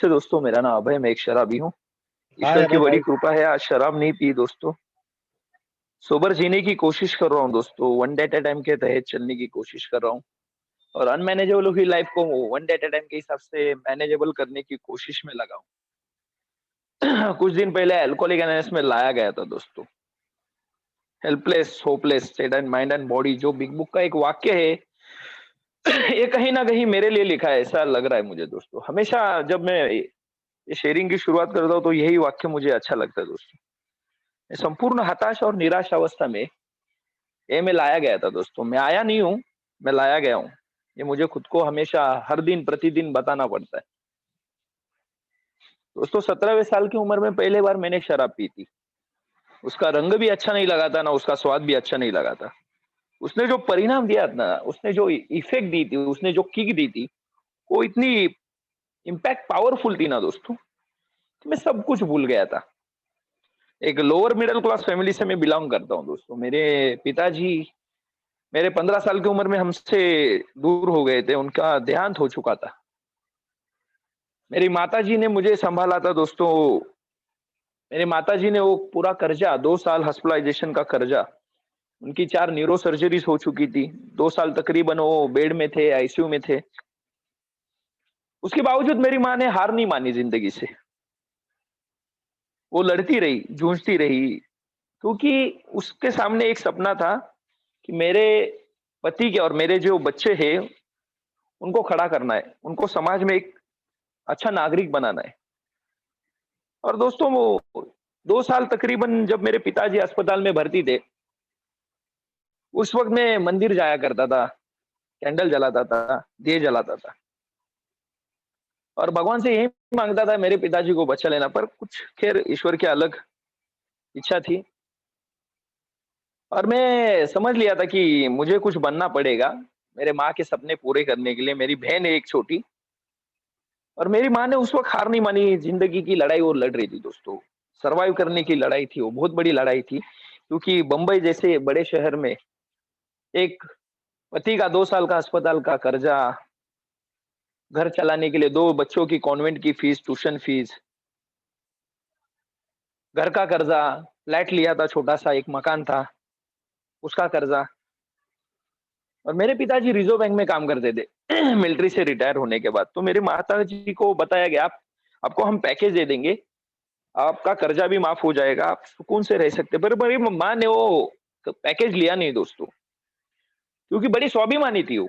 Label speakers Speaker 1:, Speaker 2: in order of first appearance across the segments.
Speaker 1: तो दोस्तों मेरा नाम अभय, मैं एक शराबी हूँ।
Speaker 2: हाय
Speaker 1: ईश्वर की
Speaker 2: अभय
Speaker 1: बड़ी
Speaker 2: भाई।
Speaker 1: कृपा है, आज शराब नहीं पी दोस्तों। सोबर जीने की कोशिश कर रहा हूँ दोस्तों, one day at A time के तहत चलने की कोशिश कर रहा हूँ। और अनमैनेजेबल हुई लाइफ को one day at A time के हिसाब से मैनेजेबल करने की कोशिश में लगा हूँ। कुछ दिन पहले अल्कोहलिक एनोनिमस में लाया गया था दोस्तों। Helpless hopeless state and mind and body, जो बिग बुक का एक वाक्य है, ये कहीं ना कहीं मेरे लिए लिखा है ऐसा लग रहा है मुझे दोस्तों। हमेशा जब मैं ये शेयरिंग की शुरुआत करता हूँ तो यही वाक्य मुझे अच्छा लगता है दोस्तों। संपूर्ण हताश और निराश अवस्था में ये मैं लाया गया था दोस्तों। मैं आया नहीं हूँ, मैं लाया गया हूँ। ये मुझे खुद को हमेशा हर दिन प्रतिदिन बताना पड़ता है दोस्तों। 17वें साल की उम्र में पहले बार मैंने शराब पी थी। उसका रंग भी अच्छा नहीं लगा था, ना उसका स्वाद भी अच्छा नहीं लगा था। उसने जो परिणाम दिया था, उसने जो इफेक्ट दी थी, उसने जो किक दी थी, वो इतनी इम्पैक्ट पावरफुल थी ना दोस्तों, कि मैं सब कुछ भूल गया था। एक लोअर मिडिल क्लास फैमिली से मैं बिलोंग करता हूँ दोस्तों। मेरे पिताजी मेरे 15 साल की उम्र में हमसे दूर हो गए थे, उनका देहांत हो चुका था। मेरी माताजी ने मुझे संभाला था दोस्तों। मेरी माताजी ने वो पूरा कर्जा, 2 साल हॉस्पिटलाइजेशन का कर्जा, उनकी 4 न्यूरो सर्जरीज हो चुकी थी। 2 साल तकरीबन वो बेड में थे, आईसीयू में थे। उसके बावजूद मेरी माँ ने हार नहीं मानी जिंदगी से। वो लड़ती रही, जूझती रही, क्योंकि उसके सामने एक सपना था कि मेरे पति के और मेरे जो बच्चे हैं, उनको खड़ा करना है, उनको समाज में एक अच्छा नागरिक बनाना है। और दोस्तों वो 2 साल तकरीबन जब मेरे पिताजी अस्पताल में भर्ती थे, उस वक्त मैं मंदिर जाया करता था, कैंडल जलाता था, दिए जलाता था, और भगवान से यही मांगता था मेरे पिताजी को बचा लेना। पर कुछ खैर ईश्वर की अलग इच्छा थी, और मैं समझ लिया था कि मुझे कुछ बनना पड़ेगा मेरे माँ के सपने पूरे करने के लिए। मेरी बहन है एक छोटी, और मेरी माँ ने उस वक्त हार नहीं मानी। जिंदगी की लड़ाई वो लड़ रही थी दोस्तों। सरवाइव करने की लड़ाई थी, वो बहुत बड़ी लड़ाई थी, क्योंकि बंबई जैसे बड़े शहर में एक पति का 2 साल का अस्पताल का कर्जा, घर चलाने के लिए 2 बच्चों की कॉन्वेंट की फीस, ट्यूशन फीस, घर का कर्जा, फ्लैट लिया था छोटा सा, एक मकान था, उसका कर्जा। और मेरे पिताजी रिजर्व बैंक में काम करते थे मिलिट्री से रिटायर होने के बाद। तो मेरे माता जी को बताया गया, आपको हम पैकेज दे देंगे, आपका कर्जा भी माफ हो जाएगा, आप सुकून से रह सकते। पर मेरी माँ ने वो पैकेज लिया नहीं दोस्तों, क्योंकि बड़ी स्वाभिमानी थी वो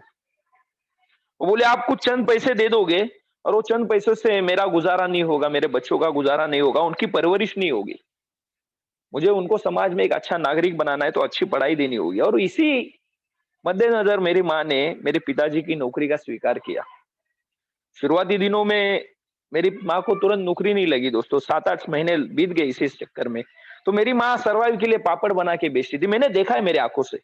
Speaker 1: बोले आप कुछ चंद पैसे दे दोगे, और वो चंद पैसों से मेरा गुजारा नहीं होगा, मेरे बच्चों का गुजारा नहीं होगा, उनकी परवरिश नहीं होगी। मुझे उनको समाज में एक अच्छा नागरिक बनाना है, तो अच्छी पढ़ाई देनी होगी। और इसी मद्देनजर मेरी माँ ने मेरे पिताजी की नौकरी का स्वीकार किया। शुरुआती दिनों में मेरी माँ को तुरंत नौकरी नहीं लगी दोस्तों, 7-8 महीने बीत गए इस चक्कर में। तो मेरी माँ सर्वाइव के लिए पापड़ बना के बेचती थी, मैंने देखा है मेरे आंखों से।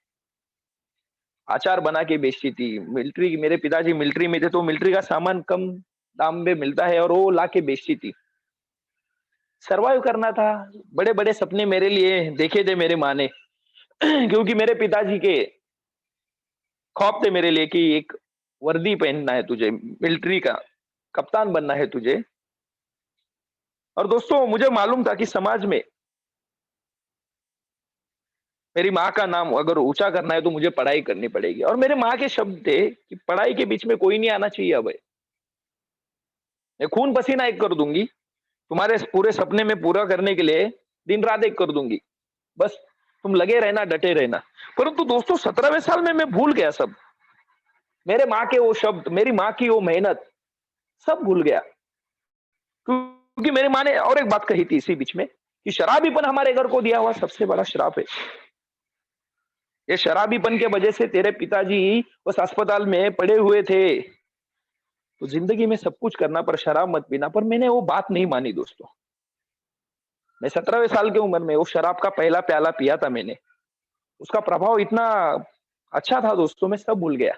Speaker 1: अचार बना के बेचती थी। मिलिट्री, मेरे पिताजी मिलिट्री में थे, तो मिलिट्री का सामान कम दाम में मिलता है, और वो ला के बेचती थी। सर्वाइव करना था। बड़े बड़े सपने मेरे लिए देखे थे मेरे माँ ने क्योंकि मेरे पिताजी के ख्वाब थे मेरे लिए कि एक वर्दी पहनना है तुझे, मिलिट्री का कप्तान बनना है तुझे। और दोस्तों मुझे मालूम था कि समाज में मेरी माँ का नाम अगर ऊंचा करना है तो मुझे पढ़ाई करनी पड़ेगी। और मेरे माँ के शब्द थे कि पढ़ाई के बीच में कोई नहीं आना चाहिए। अब मैं खून पसीना एक कर दूंगी, तुम्हारे पूरे सपने में पूरा करने के लिए दिन रात एक कर दूंगी, बस तुम लगे रहना, डटे रहना। परंतु दोस्तों 17वें साल में मैं भूल गया सब। मेरे माँ के वो शब्द, मेरी माँ की वो मेहनत, सब भूल गया। क्योंकि मेरी माँ ने और एक बात कही थी इसी बीच में, कि शराबीपन हमारे घर को दिया हुआ सबसे बड़ा श्राप है। ये शराबीपन के वजह से तेरे पिताजी उस अस्पताल में पड़े हुए थे। तो जिंदगी में सब कुछ करना पर शराब मत पीना। पर मैंने वो बात नहीं मानी दोस्तों। मैं 17वें साल की उम्र में वो शराब का पहला प्याला पिया था मैंने। उसका प्रभाव इतना अच्छा था दोस्तों, मैं सब भूल गया।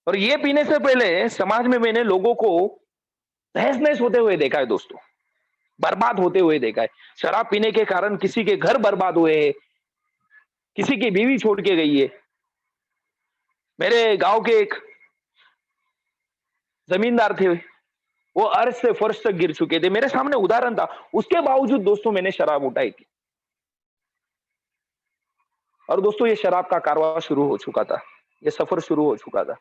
Speaker 1: और ये पीने से पहले समाज में मैंने लोगों को तहस नहस होते हुए देखा है दोस्तों, बर्बाद होते हुए देखा है। शराब पीने के कारण किसी के घर बर्बाद हुए हैं, किसी की बीवी छोड़ के गई है। मेरे गांव के एक जमींदार थे, वो अर्श से फर्श तक गिर चुके थे, मेरे सामने उदाहरण था। उसके बावजूद दोस्तों मैंने शराब उठाई थी। और दोस्तों ये शराब का कारवां शुरू हो चुका था, ये सफर शुरू हो चुका था।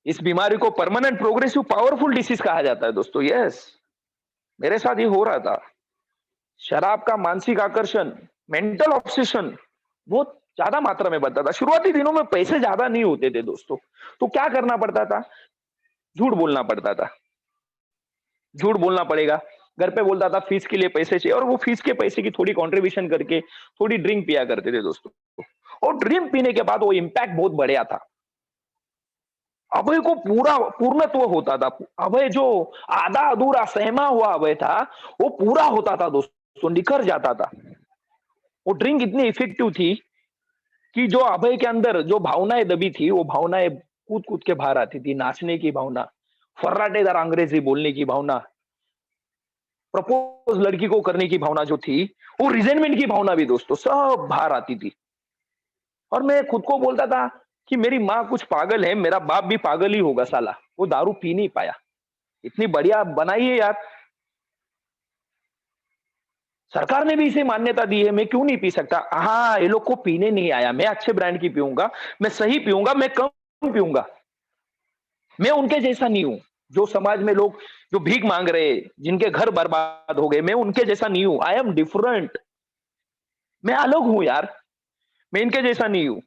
Speaker 1: इस बीमारी को परमानेंट प्रोग्रेसिव पावरफुल डिसीज कहा जाता है दोस्तों। यस, मेरे साथ ये हो रहा था। शराब का मानसिक आकर्षण, मेंटल ऑब्सेशन बहुत ज्यादा मात्रा में बढ़ता था। शुरुआती दिनों में पैसे ज्यादा नहीं होते थे दोस्तों, तो क्या करना पड़ता था? झूठ बोलना पड़ता था। झूठ बोलना पड़ेगा। घर पे बोलता था फीस के लिए पैसे चाहिए, और वो फीस के पैसे की थोड़ी कंट्रीब्यूशन करके थोड़ी ड्रिंक पिया करते थे दोस्तों। और ड्रिंक पीने के बाद वो इम्पैक्ट बहुत बढ़िया था। अभय को पूरा पूर्णत्व होता था। अभय जो आधा अधूरा सहमा हुआ अभय था, वो पूरा होता था दोस्तों, निखर जाता था। वो ड्रिंक इतनी इफेक्टिव थी कि जो अभय के अंदर जो भावनाएं दबी थी, वो भावनाएं कूद कूद के बाहर आती थी। नाचने की भावना, फर्राटेदार अंग्रेजी बोलने की भावना, प्रपोज लड़की को करने की भावना जो थी, वो रिजेंटमेंट की भावना भी दोस्तों सब बाहर आती थी। और मैं खुद को बोलता था कि मेरी माँ कुछ पागल है, मेरा बाप भी पागल ही होगा साला, वो दारू पी नहीं पाया। इतनी बढ़िया बनाई है यार, सरकार ने भी इसे मान्यता दी है, मैं क्यों नहीं पी सकता? हाँ, ये लोग को पीने नहीं आया, मैं अच्छे ब्रांड की पीऊंगा, मैं सही पीऊंगा, मैं कम पीऊंगा। मैं उनके जैसा नहीं हूं। जो समाज में लोग जो भीख मांग रहे, जिनके घर बर्बाद हो गए, मैं उनके जैसा नहीं हूं। आई एम डिफरेंट, मैं अलग हूं यार, मैं इनके जैसा नहीं हूं।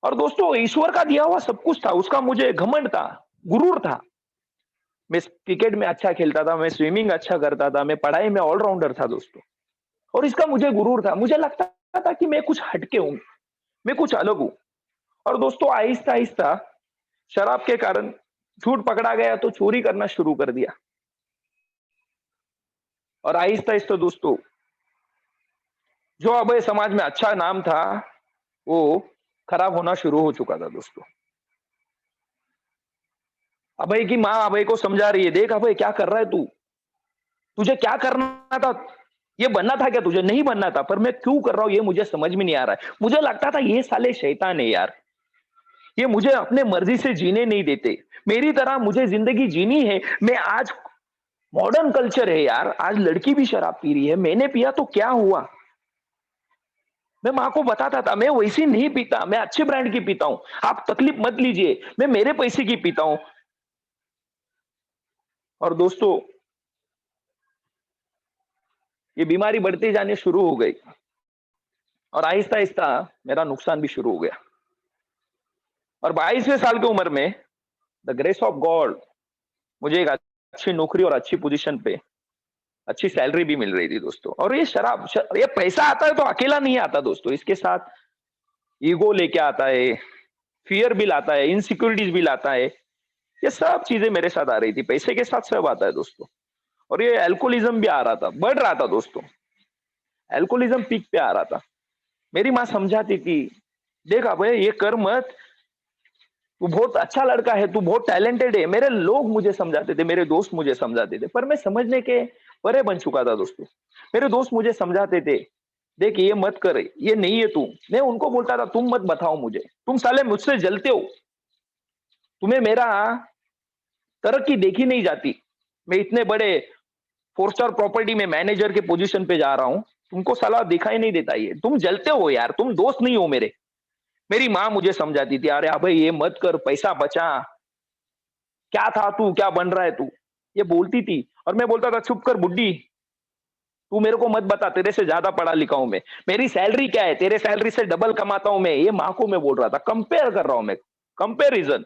Speaker 1: और दोस्तों ईश्वर का दिया हुआ सब कुछ था, उसका मुझे घमंड था, गुरूर था। मैं क्रिकेट में अच्छा खेलता था, मैं स्विमिंग अच्छा करता था, मैं पढ़ाई में ऑलराउंडर था दोस्तों। और इसका मुझे गुरूर था, मुझे लगता था कि मैं कुछ हटके हूं, मैं कुछ अलग हूं। और दोस्तों आहिस्ता आहिस्ता शराब के कारण झूठ पकड़ा गया तो चोरी करना शुरू कर दिया। और आहिस्ता आहिस्ता दोस्तों जो अभय समाज में अच्छा नाम था, वो खराब होना शुरू हो चुका था दोस्तों। अभय की माँ अभय को समझा रही है, देख अभय क्या कर रहा है तू, तुझे क्या करना था, ये बनना था क्या तुझे? नहीं बनना था, पर मैं क्यों कर रहा हूं ये मुझे समझ में नहीं आ रहा है। मुझे लगता था ये साले शैतान है यार, ये मुझे अपने मर्जी से जीने नहीं देते, मेरी तरह मुझे जिंदगी जीनी है। मैं आज मॉडर्न कल्चर है यार, आज लड़की भी शराब पी रही है, मैंने पिया तो क्या हुआ? मैं माँ को बताता था मैं वैसी नहीं पीता, मैं अच्छे ब्रांड की पीता हूं, आप तकलीफ मत लीजिए, मैं मेरे पैसे की पीता हूं। और दोस्तों ये बीमारी बढ़ती जाने शुरू हो गई, और आहिस्ता आहिस्ता मेरा नुकसान भी शुरू हो गया। और 22वें साल की उम्र में द ग्रेस ऑफ गॉड मुझे एक अच्छी नौकरी और अच्छी पोजीशन पे अच्छी सैलरी भी मिल रही थी दोस्तों। और ये ये पैसा आता है तो अकेला नहीं आता दोस्तों, इसके साथ ईगो लेके आता है, फियर भी लाता है, इनसिक्योरिटीज भी लाता है। ये सब चीजें मेरे साथ आ रही थी, पैसे के साथ सब आता है दोस्तों। और ये अल्कोहलिज्म भी आ रहा था, बढ़ रहा था दोस्तों, अल्कोहलिज्म पीक पे आ रहा था। मेरी माँ समझाती थी, देख अबे ये कर मत, तू बहुत अच्छा लड़का है, तू बहुत टैलेंटेड है। मेरे लोग मुझे समझाते थे, मेरे दोस्त मुझे समझाते थे, पर मैं समझने के परे बन चुका था दोस्तों। मेरे दोस्त मुझे समझाते थे, देख ये मत कर, ये नहीं है तू। मैं उनको बोलता था तुम मत बताओ मुझे, तुम साले मुझसे जलते हो, तुम्हें मेरा तरक्की देखी नहीं जाती। मैं इतने बड़े 4 स्टार प्रॉपर्टी में मैनेजर के पोजीशन पे जा रहा हूँ, तुमको साला दिखाई नहीं देता, ये तुम जलते हो यार, तुम दोस्त नहीं हो मेरे। मेरी माँ मुझे समझाती थी, अरे भाई ये मत कर, पैसा बचा, क्या था तू, क्या बन रहा है तू, ये बोलती थी। और मैं बोलता था चुप कर बुड्ढी, तू मेरे को मत बता, तेरे से ज्यादा पढ़ा लिखा हूं मैं, मेरी सैलरी क्या है, तेरे सैलरी से डबल कमाता हूं मैं। ये माँ को मैं बोल रहा था, कंपेयर कर रहा हूं मैं, कंपेरिजन,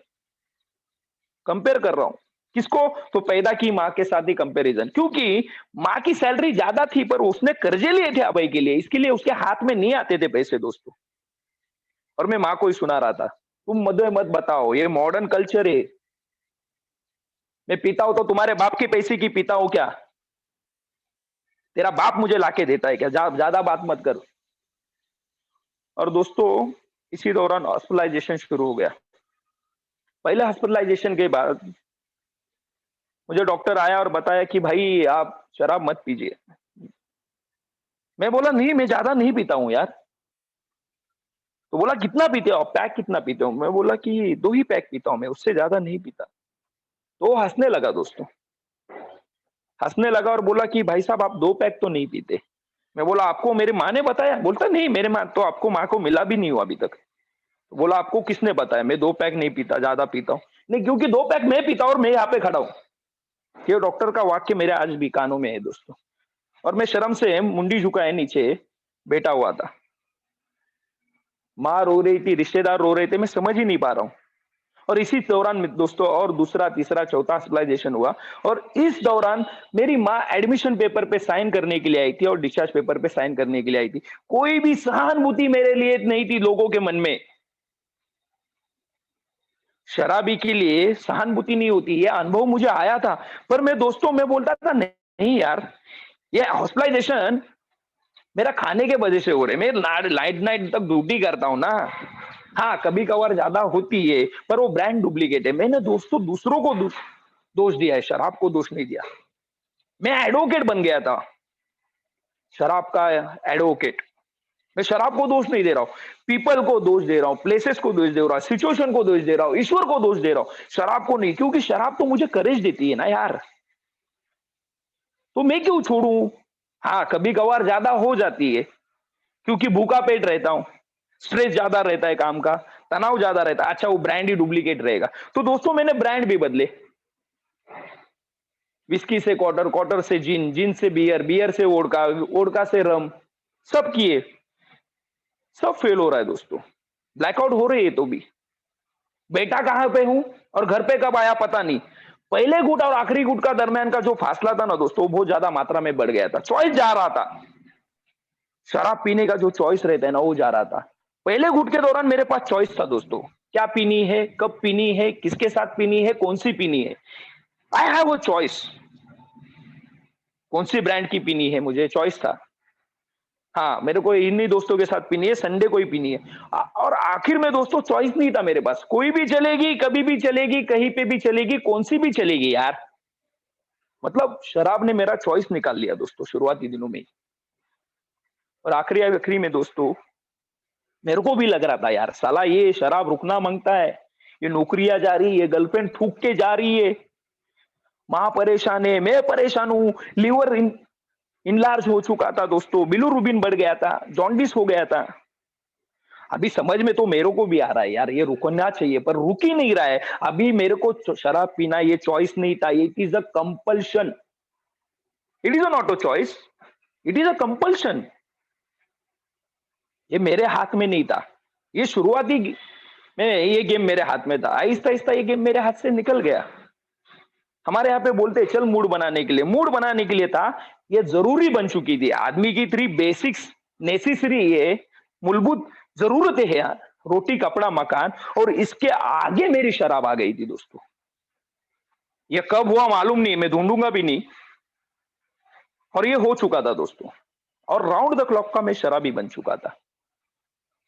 Speaker 1: कंपेयर कर रहा हूं। किसको? तो पैदा की माँ के साथ ही कंपैरिजन, क्योंकि माँ की सैलरी ज्यादा थी पर उसने कर्जे लिए थे अभय के लिए, इसके लिए उसके हाथ में नहीं आते थे पैसे दोस्तों। और मैं माँ को ही सुना रहा था, तुम मुझे मत बताओ, ये मॉडर्न कल्चर है, मैं पीता हूं तो तुम्हारे बाप के पैसे की पीता हूं क्या? तेरा बाप मुझे लाके देता है क्या? ज्यादा बात मत कर। और दोस्तों इसी दौरान हॉस्पिटलाइजेशन शुरू हो गया। पहले हॉस्पिटलाइजेशन के बाद मुझे डॉक्टर आया और बताया कि भाई आप शराब मत पीजिए। मैं बोला नहीं, मैं ज्यादा नहीं पीता हूँ यार। तो बोला कितना पीते हो आप, पैक कितना पीते हो? मैं बोला कि 2 ही पैक पीता हूँ मैं, उससे ज्यादा नहीं पीता। तो वो हंसने लगा दोस्तों, हंसने लगा और बोला कि भाई साहब आप 2 पैक तो नहीं पीते। मैं बोला आपको मेरी माँ ने बताया? बोलता नहीं मेरे माँ तो आपको माँ को मिला भी नहीं हूँ अभी तक। तो बोला आपको किसने बताया? मैं 2 पैक नहीं पीता, ज़्यादा पीता हूँ। नहीं क्योंकि 2 पैक मैं पीता हूँ और मैं यहाँ पे खड़ा हूँ। ये डॉक्टर का वाक्य मेरे आज भी कानों में है दोस्तों। और मैं शर्म से मुंडी झुकाए नीचे बैठा हुआ था। माँ रो रही थी, रिश्तेदार रो रहे थे, मैं समझ ही नहीं पा रहा हूँ। और इसी दौरान दोस्तों और दूसरा, तीसरा, चौथा हॉस्पिटलाइजेशन हुआ और इस दौरान मेरी माँ एडमिशन पेपर पे साइन करने के लिए आई थी और डिस्चार्ज पेपर पे साइन करने के लिए आई थी। कोई भी सहानुभूति मेरे लिए नहीं थी लोगों के मन में। शराबी के लिए सहानुभूति नहीं होती, ये अनुभव मुझे आया था। पर मैं दोस्तों मैं बोलता था नहीं यार, ये हॉस्पिटलाइजेशन मेरा खाने के वजह से हो रहे। मैं नाइट नाइट तक ड्यूटी करता हूँ ना। हाँ, कभी कभार ज्यादा होती है, पर वो ब्रांड डुप्लीकेट है। मैंने दोस्तों दूसरों को दोष दिया है, शराब को दोष नहीं दिया। मैं एडवोकेट बन गया था, शराब का एडवोकेट। मैं शराब को दोष नहीं दे रहा हूँ, पीपल को दोष दे रहा हूँ, प्लेसेस को दोष दे रहा हूँ, सिचुएशन को दोष दे रहा हूँ, ईश्वर को दोष दे रहा हूँ, शराब को नहीं। क्योंकि शराब तो मुझे करेज देती है ना यार, तो मैं क्यों छोड़ू? हाँ, कभी कभार ज्यादा हो जाती है क्योंकि भूखा पेट रहता हूँ, स्ट्रेस ज्यादा रहता है काम का, तनाव ज्यादा रहता है। अच्छा वो ब्रांड ही डुप्लीकेट रहेगा, तो दोस्तों मैंने ब्रांड भी बदले। विस्की से क्वार्टर, क्वार्टर से जिन, जिन से बियर, बियर से वोडका, वोडका से रम, सब किए, सब फेल हो रहा है दोस्तों। ब्लैकआउट हो रही है तो भी। बेटा कहां पे हूं और घर पे कब आया पता नहीं। पहले गुट और आखिरी गुट का दरमियान का जो फासला था ना दोस्तों, बहुत ज्यादा मात्रा में बढ़ गया था। चॉइस जा रहा था, शराब पीने का जो चॉइस रहता है ना वो जा रहा था। पहले घूट के दौरान मेरे पास चॉइस था दोस्तों, क्या पीनी है, कब पीनी है, किसके साथ पीनी है, कौन सी पीनी है। आई हैव अ चॉइस, कौन सी ब्रांड की पीनी है मुझे चॉइस था। हाँ, मेरे को इन्हीं दोस्तों के साथ पीनी है, संडे को ही पीनी है। और आखिर में दोस्तों चॉइस नहीं था मेरे पास, कोई भी चलेगी, कभी भी चलेगी, कहीं पे भी चलेगी, कौन सी भी चलेगी यार। मतलब शराब ने मेरा चॉइस निकाल लिया दोस्तों शुरुआती दिनों में। और आखिरी आखिरी में दोस्तों मेरे को भी लग रहा था यार साला ये शराब रुकना मांगता है, ये नौकरियां जा रही है, गर्लफ्रेंड थूक के जा रही है, मां परेशान है, मैं परेशान हूं, लीवर इनलार्ज हो चुका था दोस्तों, बिलीरुबिन बढ़ गया था, जॉन्डिस हो गया था। अभी समझ में तो मेरे को भी आ रहा है यार ये रुकना चाहिए, पर रुक ही नहीं रहा है। अभी मेरे को शराब पीना ये चॉइस नहीं था, it is a compulsion. It is a not a choice, it is a compulsion. ये मेरे हाथ में नहीं था, ये शुरुआती में ये गेम मेरे हाथ में था। आहिस्ता आहिस्ता ये गेम मेरे हाथ से निकल गया। हमारे यहाँ पे बोलते हैं चल मूड बनाने के लिए, मूड बनाने के लिए था, ये जरूरी बन चुकी थी। आदमी की 3 बेसिक्स नेसेसरी, ये मूलभूत जरूरतें हैं यार, रोटी, कपड़ा, मकान, और इसके आगे मेरी शराब आ गई थी दोस्तों। ये कब हुआ मालूम नहीं, मैं ढूंढूंगा भी नहीं, और ये हो चुका था दोस्तों। और राउंड द क्लॉक का मैं शराबी बन चुका था,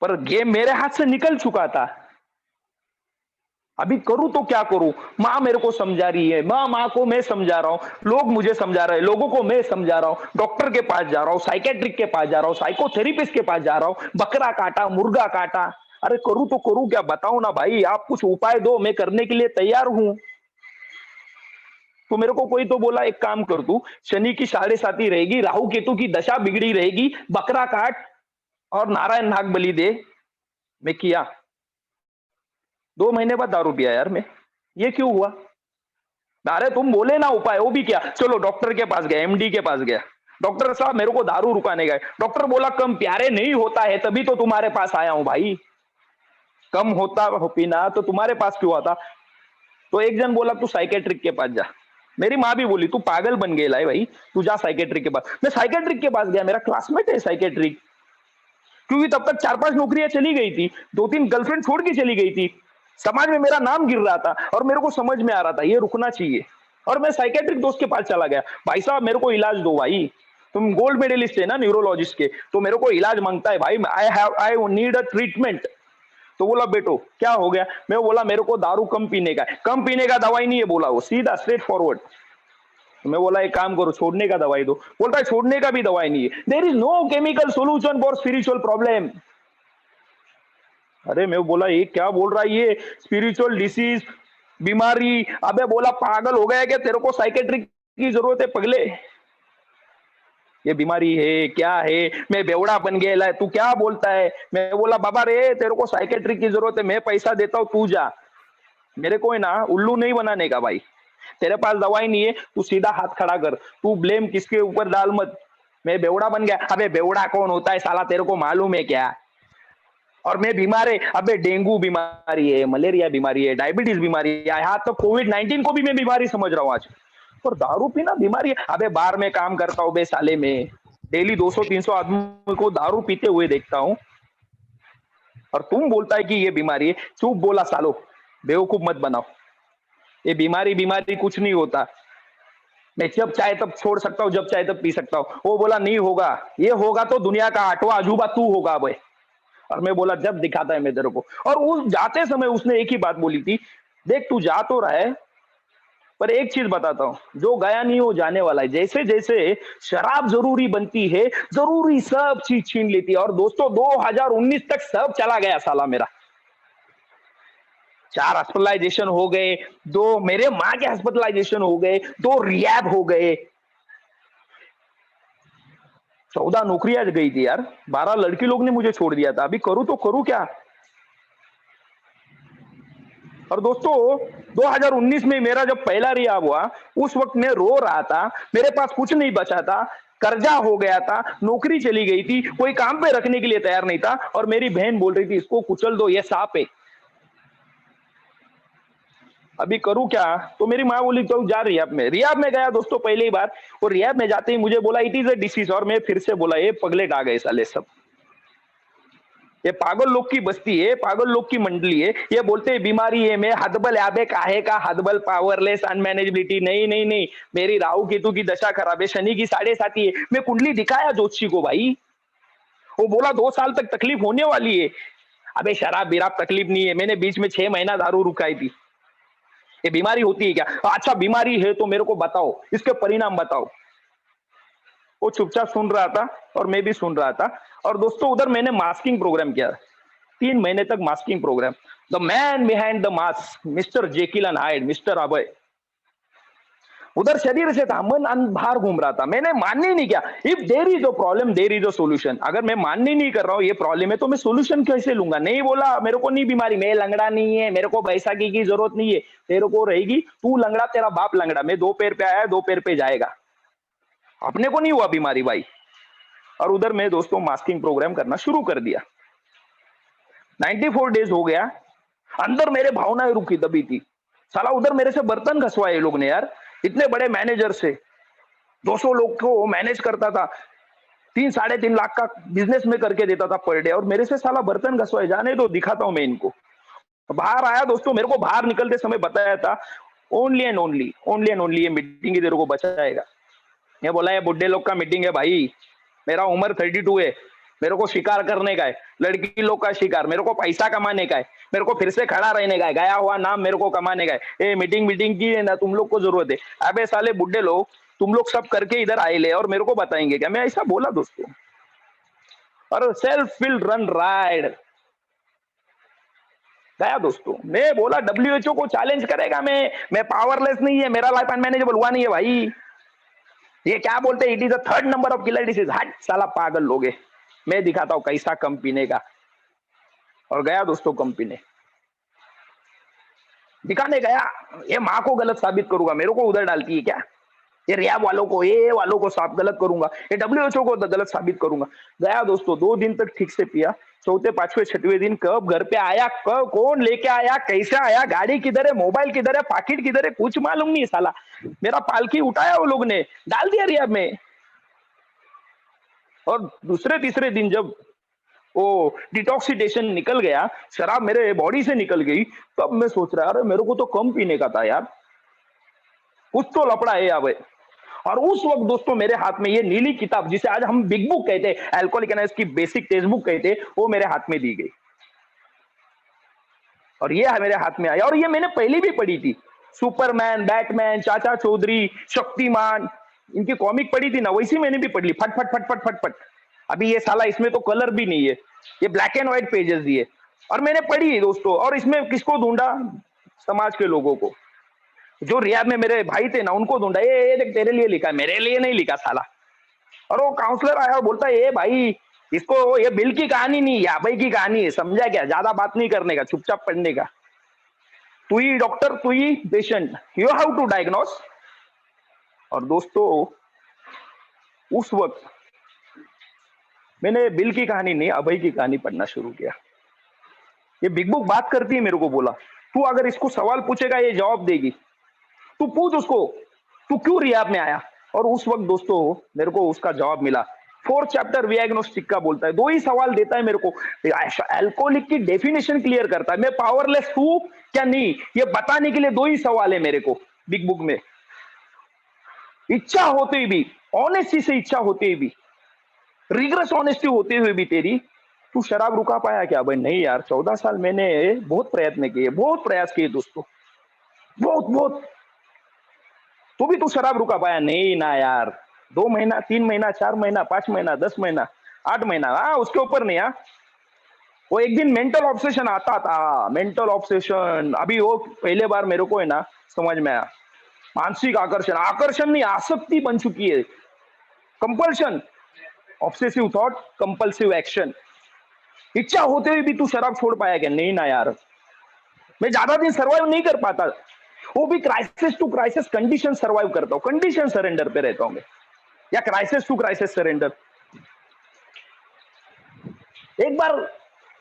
Speaker 1: पर गेम मेरे हाथ से निकल चुका था। अभी करूं तो क्या करूं? माँ मेरे को समझा रही है, माँ को मैं समझा रहा हूं, लोग मुझे समझा रहे हैं, लोगों को मैं समझा रहा हूं, डॉक्टर के पास जा रहा हूं, साइकेट्रिक के पास जा रहा हूं, साइकोथेरेपिस्ट के पास जा रहा हूं, बकरा काटा, मुर्गा काटा। अरे करूं तो करूं क्या? बताओ ना भाई, आप कुछ उपाय दो, मैं करने के लिए तैयार हूं। तो मेरे को कोई तो बोला एक काम कर तू, शनि की 7.5 रहेगी, राहु केतु की दशा बिगड़ी रहेगी, बकरा काट और नारायण नाग बलि दे। मैं किया, 2 महीने बाद दारू पिया यार मैं। ये क्यों हुआ? अरे तुम बोले ना उपाय, वो भी क्या, चलो डॉक्टर के पास गया, एमडी के पास गया, डॉक्टर साहब मेरे को दारू रुकाने गए, डॉक्टर बोला कम प्यारे नहीं होता है, तभी तो तुम्हारे पास आया हूं भाई, कम होता हो पीना तो तुम्हारे पास क्यों आता? तो एक जन बोला तू साइकेट्रिक के पास जा। मेरी माँ भी बोली तू पागल बन गया है भाई, तू जा साइकेट्रिक के पास। मैं साइकेट्रिक के पास गया, मेरा क्लासमेट है साइकेट्रिक, क्योंकि तब तक 4-5 नौकरियां चली गई थी, 2-3 गर्लफ्रेंड छोड़ के चली गई थी, समाज में मेरा नाम गिर रहा था, और मेरे को समझ में आ रहा था ये रुकना चाहिए। और मैं साइकेट्रिक दोस्त के पास चला गया, भाई साहब मेरे को इलाज दो भाई, तुम गोल्ड मेडलिस्ट है ना न्यूरोलॉजिस्ट के, तो मेरे को इलाज मांगता है भाई, आई नीड अ ट्रीटमेंट। तो बोला बेटो क्या हो गया? मैं बोला मेरे को दारू कम पीने का है। कम पीने का दवाई नहीं है बोला वो, सीधा स्ट्रेट फॉरवर्ड। मैं बोला एक काम करो, छोड़ने का दवाई दो। बोलता है छोड़ने का भी दवाई नहीं है, there is no chemical solution for spiritual problem. अरे मैं बोला ये क्या बोल रहा है ये, स्पिरिचुअल डिसीज बीमारी, अबे बोला पागल हो गया क्या, तेरे को साइकेट्रिक की जरूरत है पगले? ये बीमारी है क्या है? मैं बेवड़ा बन गया है, तू क्या बोलता है? मैं बोला बाबा रे तेरे को साइकेट्रिक की जरूरत है, मैं पैसा देता हूँ, तू जा। मेरे को है ना उल्लू नहीं बनाने का भाई। तेरे पास दवाई नहीं है, तू सीधा हाथ खड़ा कर, तू ब्लेम किसके ऊपर डाल मत। मैं बेवड़ा बन गया, अबे बेवड़ा कौन होता है साला, तेरे को मालूम है क्या? और मैं बीमार है, अबे डेंगू बीमारी है, मलेरिया बीमारी है, डायबिटीज बीमारी है, यहाँ तो कोविड-19 को भी मैं बीमारी समझ रहा हूँ आज। और दारू पीना बीमारी है? अबे बार में काम करता हूँ बे साले में, डेली 200-300 आदमी को दारू पीते हुए देखता हूँ, और तुम बोलता है कि ये बीमारी है। चुप बोला सालो, बेवकूफ मत बनाओ। ये बीमारी बीमारी कुछ नहीं होता। मैं जब चाहे तब छोड़ सकता हूँ, जब चाहे तब पी सकता हूँ। वो बोला नहीं होगा, ये होगा तो दुनिया का 8वां अजूबा तू होगा भाई। और मैं बोला जब दिखाता है मैं तेरे को। और उस जाते समय उसने एक ही बात बोली थी, देख तू जा तो रहा है, पर एक चीज बताता हूँ, जो गया नहीं वो जाने वाला है। जैसे जैसे शराब जरूरी बनती है, जरूरी सब चीज छीन लेती है। और दोस्तों 2019 तक सब चला गया साला मेरा। 4 हॉस्पिटलाइजेशन हो गए, 2 मेरे माँ के हॉस्पिटलाइजेशन हो गए, 2 रिहैब हो गए, 14 नौकरियां गई थी यार, 12 लड़की लोग ने मुझे छोड़ दिया था। अभी करूँ तो करूँ क्या? और दोस्तों 2019 में मेरा जब पहला रिहैब हुआ, उस वक्त मैं रो रहा था, मेरे पास कुछ नहीं बचा था, कर्जा हो गया था, नौकरी चली गई थी, कोई काम पे रखने के लिए तैयार नहीं था, और मेरी बहन बोल रही थी इसको कुचल दो, ये सांप है। अभी करूं क्या? तो मेरी माँ बोली तो जा रिहैब में। रिहैब में गया दोस्तों पहली ही बार, और रिहैब में जाते ही मुझे बोला इट इज अ डिसीज, और मैं फिर से बोला ये पगलेट आ गए साले सब। ये पागल लोग की बस्ती है, पागल लोग की मंडली है। ये बोलते हैं बीमारी है, मैं हदबल आबे काहे का हदबल, पावरलेस, अनमैनेजेबिलिटी। नहीं नहीं नहीं, मेरी राहु केतु की दशा खराब है, शनि की 7.5 है। मैं कुंडली दिखाया ज्योतिषी को भाई, वो बोला 2 साल तक तकलीफ होने वाली है। अबे शराब बिराब तकलीफ नहीं है, मैंने बीच में 6 महीना दारू रुकाई थी। ये बीमारी होती है क्या? अच्छा बीमारी है तो मेरे को बताओ, इसके परिणाम बताओ। वो चुपचाप सुन रहा था, और मैं भी सुन रहा था। और दोस्तों उधर मैंने मास्किंग प्रोग्राम किया, 3 महीने तक masking program. The man behind the mask, mister Jekyll and Hyde, mister Abhay. उधर शरीर से था, मन बाहर घूम रहा था। मैंने मानने ही नहीं किया। If there is a problem there is a solution. अगर मैं मानने नहीं कर रहा हूँ ये प्रॉब्लम है, तो मैं सोल्यूशन कैसे लूंगा? नहीं बोला मेरे को नहीं बीमारी, मैं लंगड़ा नहीं है, मेरे को बैसाखी की जरूरत नहीं है। तेरे को रहेगी, तू लंगड़ा, तेरा बाप लंगड़ा। मैं 2 पैर पे आया, 2 पैर पे जाएगा। अपने को नहीं हुआ बीमारी भाई। और उधर मैं दोस्तों मास्किंग प्रोग्राम करना शुरू कर दिया। 94 डेज हो गया, अंदर मेरे भावनाएं रुकी दबी थी। साला उधर मेरे से बर्तन घसवाए ये लोग ने यार, इतने बड़े मैनेजर से। 200 लोग को मैनेज करता था, 3-3.5 लाख का बिजनेस में करके देता था पर डे, और मेरे से साला बर्तन घसवाए। जाने दो, दिखाता हूं मैं इनको। बाहर आया दोस्तों, मेरे को बाहर निकलते समय बताया था only and only, only and only ये मीटिंग ही तेरे को बचाएगा। ये बोला ये बुड्ढे लोग का मीटिंग है भाई, मेरा उम्र 32 है, मेरे को शिकार करने का है, लड़की लोग का शिकार, मेरे को पैसा कमाने का है, मेरे को फिर से खड़ा रहने का है, गया हुआ नाम मेरे को कमाने का है। ये मीटिंग मीटिंग की है ना, तुम लोग को जरूरत है। अबे साले बुड्ढे लोग, तुम लोग सब करके इधर आए ले, और मेरे को बताएंगे क्या? मैं ऐसा बोला दोस्तों। और सेल्फ विल रन राइड गया दोस्तों। मैं बोला डब्ल्यूएचओ को चैलेंज करेगा, मैं पावरलेस नहीं है, मेरा लाइफ अनमैनेजेबल हुआ नहीं है भाई। ये क्या बोलते हैं, it is a 3rd number of killer disease. हट साला पागल लोग है, मैं दिखाता हूं कैसा कम पीने का। और गया दोस्तों कम पीने, दिखाने गया। ये माँ को गलत साबित करूंगा, मेरे को उधर डालती है क्या? ये रियाब वालों को, ये वालों को साफ गलत करूंगा, ये डब्ल्यूएचओ को गलत साबित करूंगा। गया दोस्तों, 2 दिन तक ठीक से पिया। चौथे पांचवे छठवें दिन कब घर पे आया, कब कौन लेके आया, कैसे आया, गाड़ी किधर है, मोबाइल किधर है, पाकिट किधर है, कुछ मालूम नहीं साला। मेरा पालकी उठाया वो लोग ने, डाल दिया रियाब में। और दूसरे तीसरे दिन जब वो डिटॉक्सिडेशन निकल गया, शराब मेरे बॉडी से निकल गई, तब मैं सोच रहा अरे मेरे को तो कम पीने का था यार, कुछ तो लफड़ा है अब। और उस वक्त दोस्तों मेरे हाथ में ये नीली किताब, जिसे आज हम बिग बुक कहते हैं, अल्कोहलिक एनोनिमस की बेसिक टेक्स्ट बुक कहते हैं, वो मेरे हाथ में दी गई। और ये मेरे हाथ में आई, और ये मैंने पहले भी पढ़ी थी। सुपरमैन, बैटमैन, चाचा चौधरी, शक्तिमान, इनकी कॉमिक पढ़ी थी ना, वैसी मैंने भी पढ़ ली, फट फट फट फट फट फट। अभी ये साला इसमें तो कलर भी नहीं है, ये ब्लैक एंड व्हाइट पेजेस दिए। और मैंने पढ़ी दोस्तों, और इसमें किसको ढूंढा? समाज के लोगों को। जो रियाद में मेरे भाई थे ना, उनको ढूंढा, ये देख तेरे लिए लिखा है, मेरे लिए नहीं लिखा साला। और वो काउंसलर आया और बोलता है, ये भाई इसको, ये बिल की कहानी नहीं, या भाई की कहानी है, समझा क्या? ज्यादा बात नहीं करने का, चुपचाप पढ़ने का। तू ही डॉक्टर, तू ही patient, you have to diagnose. और दोस्तों, उस वक्त मैंने बिल की कहानी नहीं, अभय की कहानी पढ़ना शुरू किया। ये बिग बुक बात करती है, मेरे को बोला, तू अगर इसको सवाल पूछेगा ये जवाब देगी, तू पूछ उसको, तू क्यों रियाद में आया? और उस वक्त दोस्तों मेरे को उसका जवाब मिला। 4th चैप्टर वियाग्नोस्टिक का बोलता है, 2 ही सवाल देता है मेरे को, अल्कोहलिक की डेफिनेशन क्लियर करता है, मैं पावरलेस हूं क्या नहीं, ये बताने के लिए 2 ही सवाल है मेरे को बिग बुक में। इच्छा होते भी, ऑनेस्टी से इच्छा होते भी, रिग्रेस ऑनेस्टी होते हुए भी तेरी, तू शराब रुका पाया क्या? भाई नहीं यार, 14 साल मैंने बहुत प्रयत्न किए, बहुत प्रयास किए दोस्तों, बहुत बहुत, तो भी तू शराब रुका पाया नहीं ना यार। 2 महीना, 3 महीना, 4 महीना, 5 महीना, 10 महीना, 8 महीना, उसके ऊपर नहीं। वो एक दिन मेंटल ऑब्सेशन आता था, मेंटल ऑब्सेशन, अभी वो पहले बार मेरे को है ना समझ में आया। मानसिक आकर्षण, आकर्षण नहीं, आसक्ति बन चुकी है, compulsion, obsessive thought, compulsive action. इच्छा होते हुए भी तू शराब छोड़ पाया क्या? नहीं ना यार, मैं ज्यादा दिन सर्वाइव नहीं कर पाता, वो भी crisis to crisis condition survive करता हूँ, कंडीशन सरेंडर पे रहता हूँ मैं, या क्राइसिस टू क्राइसिस सरेंडर। एक बार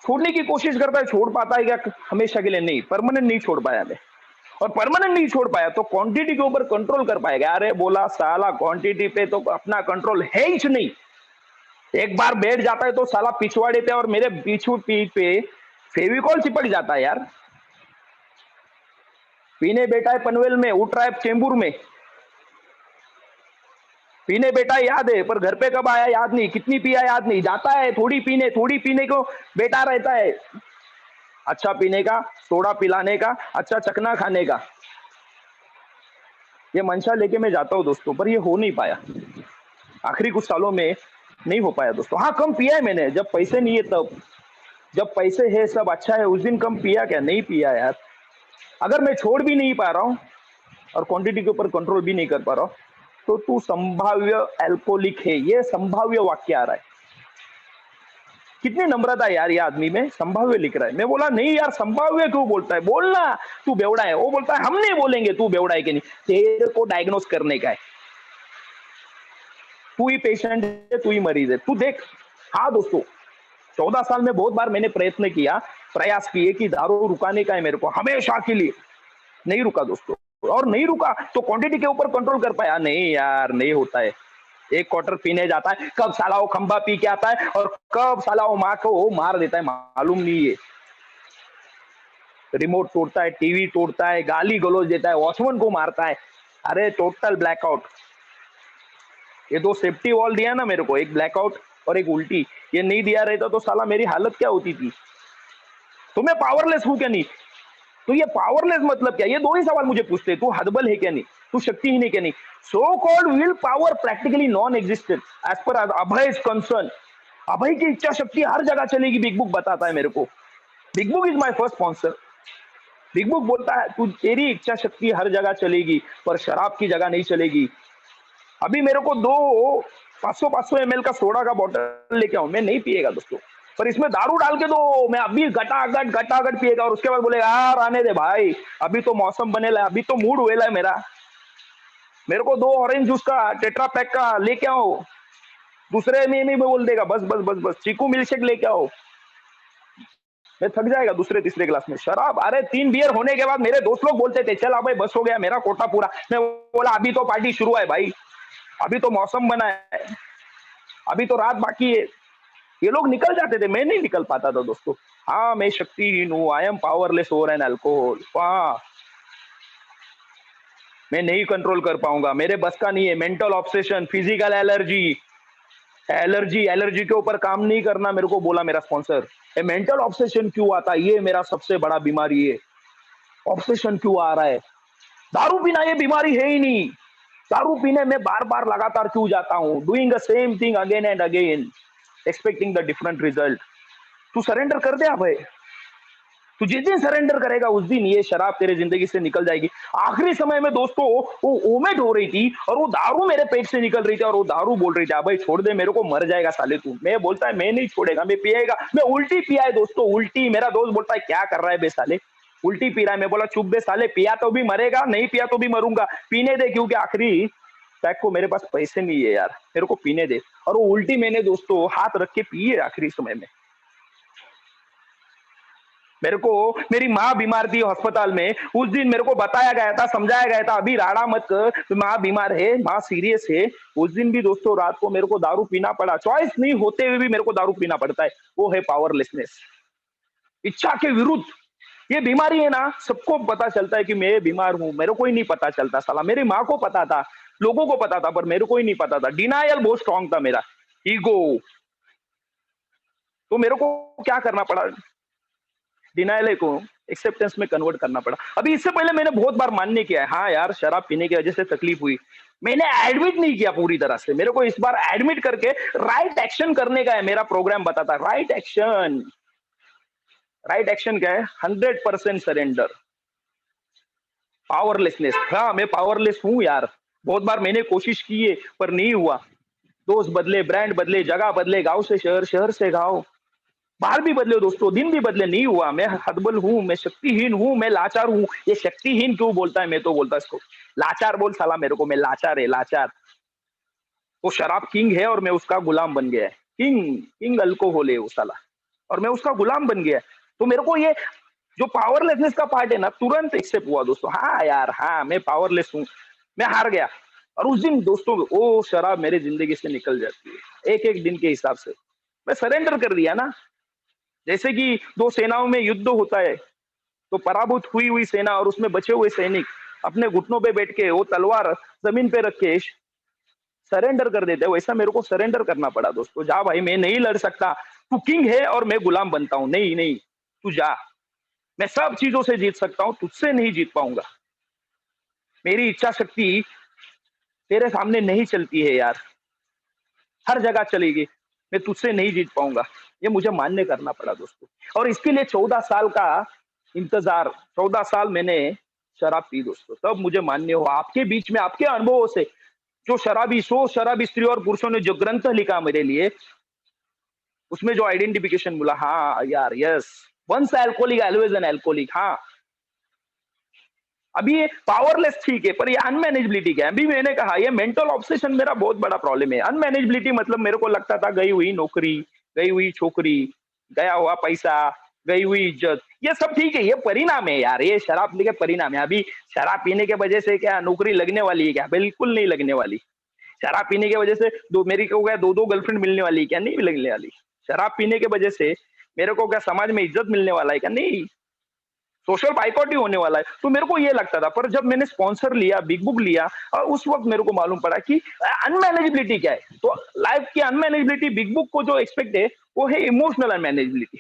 Speaker 1: छोड़ने की कोशिश करता है, छोड़ पाता है क्या? हमेशा के लिए नहीं, परमानेंट नहीं छोड़ पाया मैं। और परमानेंट नहीं छोड़ पाया तो क्वांटिटी के ऊपर कंट्रोल कर पाएगा? अरे बोला साला, क्वांटिटी पे तो अपना कंट्रोल है ही नहीं। एक बार बैठ जाता है तो साला पिछवाड़े पे और मेरे पीछू पीठ पे फेविकॉल चिपक जाता है यार। पीने बैठा है पनवेल में, उठ रहा है चेंबूर में, पीने बैठा है याद है, पर घर पे कब आया याद नहीं, कितनी पिया याद नहीं, जाता है थोड़ी पीने को बैठा रहता है। अच्छा पीने का, सोडा पिलाने का, अच्छा चखना खाने का, ये मंशा लेके मैं जाता हूँ दोस्तों, पर ये हो नहीं पाया, आखिरी कुछ सालों में नहीं हो पाया दोस्तों। हाँ, कम पिया है मैंने, जब पैसे नहीं है तब, जब पैसे है सब अच्छा है, उस दिन कम पिया क्या? नहीं पिया यार। अगर मैं छोड़ भी नहीं पा रहा हूँ और क्वांटिटी के ऊपर कंट्रोल भी नहीं कर पा रहा हूँ, तो तू संभाव्य अल्कोहलिक है, ये संभाव्य वाक्य आ रहा है। कितनी नम्रता यार ये आदमी में, संभाव्य लिख रहा है। मैं बोला नहीं यार, संभाव्य क्यों बोलता है, बोलना तू बेवड़ा है। वो बोलता है हम नहीं बोलेंगे तू बेवड़ा है कि नहीं, तेरे को डायग्नोस करने का है, तू ही पेशेंट है, तू ही मरीज है, तू देख। हाँ दोस्तों, 14 साल में बहुत बार मैंने प्रयत्न किया, प्रयास किए कि दारू रुकाने का है मेरे को हमेशा के लिए, नहीं रुका दोस्तों। और नहीं रुका तो क्वांटिटी के ऊपर कंट्रोल कर पाया? नहीं यार, नहीं होता है। एक क्वार्टर पीने जाता है, कब साला वो खंबा पी के आता है और कब साला वो माँ को वो मार देता है मालूम नहीं है। रिमोट तोड़ता है, टीवी तोड़ता है, गाली गलौज देता है, वॉचमैन को मारता है। अरे टोटल ब्लैकआउट। ये 2 सेफ्टी वॉल दिया ना मेरे को, एक ब्लैकआउट और एक उल्टी, ये नहीं दिया रहता तो साला मेरी हालत क्या होती थी। तो मैं पावरलेस हूं क्या? नहीं। तो ये पावरलेस मतलब क्या? ये 2 ही सवाल मुझे पूछते, तू हदबल है क्या? नहीं। तू शक्तिहीन है क्या? नहीं। So called will power practically non existent as per अभय कंसर्न। अभय की इच्छा शक्ति हर जगह चलेगी, बिग बुक बताता है मेरे को। Big book is my first sponsor. Big book बोलता है तू, तेरी इच्छा शक्ति हर जगह चलेगी पर शराब की जगह नहीं चलेगी। अभी मेरे को 2 500 ml का सोडा का बॉटल लेके आऊं, मैं नहीं पिएगा दोस्तों, पर इसमें दारू डाल के दो, मैं अभी घटाघट पिएगा। और उसके बाद बोलेगा यार आने दे भाई, अभी तो मौसम बनेला, अभी तो मूड हुएला है मेरा, मेरे को 2 ऑरेंज जूस का टेट्रा पैक का लेके आओ। दूसरे में बोल देगा बस बस बस बस चीकू मिल्क शेक लेके आओ। मैं थक जाएगा दूसरे तीसरे क्लास में। शराब, अरे 3 बियर होने के बाद मेरे दोस्त लोग बोलते थे चल अब भाई बस हो गया, मेरा कोटा पूरा। मैं बोला अभी तो पार्टी शुरू है भाई, अभी तो मौसम बना है, अभी तो रात बाकी है। ये लोग निकल जाते थे, मैं नहीं निकल पाता था दोस्तों। हाँ, मैं शक्तिहीन हूँ, I am powerless over an alcohol. हाँ, मैं नहीं कंट्रोल कर पाऊंगा, मेरे बस का नहीं है। Mental obsession, physical allergy, allergy के ऊपर काम नहीं करना मेरे को बोला मेरा स्पॉन्सर। मेंटल ऑब्सेशन क्यों आता है, ये मेरा सबसे बड़ा बीमारी है। ऑब्सेशन क्यों आ रहा है? दारू पीना ये बीमारी है ही नहीं, दारू पीने में बार बार लगातार क्यों जाता हूं, doing the same thing again and again, expecting the different result. तू सरेंडर कर दे भाई, तू जिस दिन सरेंडर करेगा उस दिन ये शराब तेरे जिंदगी से निकल जाएगी। आखिरी समय में दोस्तों वो वोमिट हो रही थी और वो दारू मेरे पेट से निकल रही थी और वो दारू बोल रही थी, "अबे छोड़ दे मेरे को, मर जाएगा साले तू।" मैं बोलता है मैं नहीं छोड़ेगा, मैं पिएगा। मैं उल्टी पिया है दोस्तों, उल्टी। मेरा दोस्त बोलता है क्या कर रहा है बे साले, उल्टी पी रहा है। मैं बोला चुप बे साले, पिया तो भी मरेगा, नहीं पिया तो भी मरूंगा, पीने दे, क्योंकि आखिरी पैक को मेरे पास पैसे नहीं है यार, मेरे को पीने दे। और वो उल्टी मैंने दोस्तों हाथ रख के पी है आखिरी समय में। मेरे को मेरी माँ बीमार थी अस्पताल में, उस दिन मेरे को बताया गया था, समझाया गया था, अभी राड़ा मत कर, माँ बीमार है, माँ सीरियस है। उस दिन भी दोस्तों रात को मेरे को दारू पीना पड़ा, चॉइस नहीं होते हुए भी मेरे को दारू पीना पड़ता है। वो है पावरलेसनेस, इच्छा के विरुद्ध। ये बीमारी है ना, सबको पता चलता है कि मैं बीमार हूँ, मेरे को ही नहीं पता चलता साला। मेरी माँ को पता था, लोगों को पता था, पर मेरे को ही नहीं पता था। डिनायल बहुत स्ट्रांग था मेरा, ईगो। तो मेरे को क्या करना पड़ा, डिनायल को एक्सेप्टेंस में कन्वर्ट करना पड़ा। अभी इससे पहले मैंने बहुत बार मान्य किया है, हाँ यार शराब पीने की वजह से तकलीफ हुई, मैंने एडमिट नहीं किया पूरी तरह से। मेरे को इस बार एडमिट करके राइट एक्शन करने का है, मेरा प्रोग्राम बताता है राइट एक्शन। राइट एक्शन क्या है? 100% सरेंडर, पावरलेसनेस। हाँ मैं पावरलेस हूँ यार, बहुत बार मैंने कोशिश की है पर नहीं हुआ। दोस्त बदले, ब्रांड बदले, जगह बदले, गांव से शहर, शहर से गांव, बाल भी बदले दोस्तों, दिन भी बदले, नहीं हुआ। मैं हतबल हूँ, मैं शक्तिहीन हूँ, मैं लाचार हूँ। ये शक्तिहीन क्यों बोलता है? मैं तो बोलता इसको लाचार बोल साला, मेरे को, मैं लाचार है, लाचार। वो शराब किंग है और मैं उसका गुलाम बन गया है। किंग, किंग अल्कोहल है वो साला, और मैं उसका गुलाम बन गया। तो मेरे को ये जो पावरलेसनेस का पार्ट है ना, तुरंत एक्सेप्ट हुआ दोस्तों। हाँ यार, हाँ मैं पावरलेस हूँ, मैं हार गया। और उस दिन दोस्तों वो शराब मेरी जिंदगी से निकल जाती है, एक एक दिन के हिसाब से। मैं सरेंडर कर दिया ना। जैसे कि दो सेनाओं में युद्ध होता है, तो पराभूत हुई हुई सेना और उसमें बचे हुए सैनिक अपने घुटनों पे बैठ के वो तलवार जमीन पे रख के सरेंडर कर देते हैं। वैसा मेरे को सरेंडर करना पड़ा दोस्तों। जा भाई, मैं नहीं लड़ सकता, तू किंग है और मैं गुलाम बनता हूँ। नहीं नहीं, तू जा, मैं सब चीजों से जीत सकता हूँ, तुझसे नहीं जीत पाऊंगा। मेरी इच्छा शक्ति तेरे सामने नहीं चलती है यार, हर जगह चलेगी, मैं तुझसे नहीं जीत पाऊंगा। ये मुझे मान्य करना पड़ा दोस्तों। और इसके लिए 14 साल का इंतजार, 14 साल मैंने शराब पी दोस्तों, तब मुझे मान्य हुआ। आपके बीच में, आपके अनुभवों से, जो शराबी, 100 शराबी स्त्री और पुरुषों ने जो ग्रंथ लिखा मेरे लिए, उसमें जो आइडेंटिफिकेशन मिला, हाँ यार, yes, once alcoholic always an alcoholic. हाँ, अभी ये पावरलेस ठीक है, पर ये अनमैनेजेबिलिटी क्या है? अभी मैंने कहा ये मेंटल ऑब्सेशन मेरा बहुत बड़ा प्रॉब्लम है। अनमैनेजेबिलिटी मतलब मेरे को लगता था गई हुई नौकरी, गई हुई छोकरी, गया हुआ पैसा, गई हुई इज्जत, ये सब ठीक है, ये परिणाम है यार, ये शराब पीने के परिणाम है। अभी शराब पीने के वजह से क्या नौकरी लगने वाली है क्या? बिल्कुल नहीं लगने वाली। शराब पीने की वजह से दो मेरी को क्या दो दो गर्लफ्रेंड मिलने वाली है क्या? नहीं मिलने वाली। शराब पीने की वजह से मेरे को क्या समाज में इज्जत मिलने वाला है क्या? नहीं, सोशल बाइकॉट ही होने वाला है। तो मेरे को ये लगता था, पर जब मैंने स्पॉन्सर लिया, बिग बुक लिया, और उस वक्त मेरे को मालूम पड़ा कि अनमैनेजेबिलिटी क्या है। तो लाइफ की अनमैनेजेबिलिटी, बिग बुक को जो एक्सपेक्ट है वो है emotional unmanageability,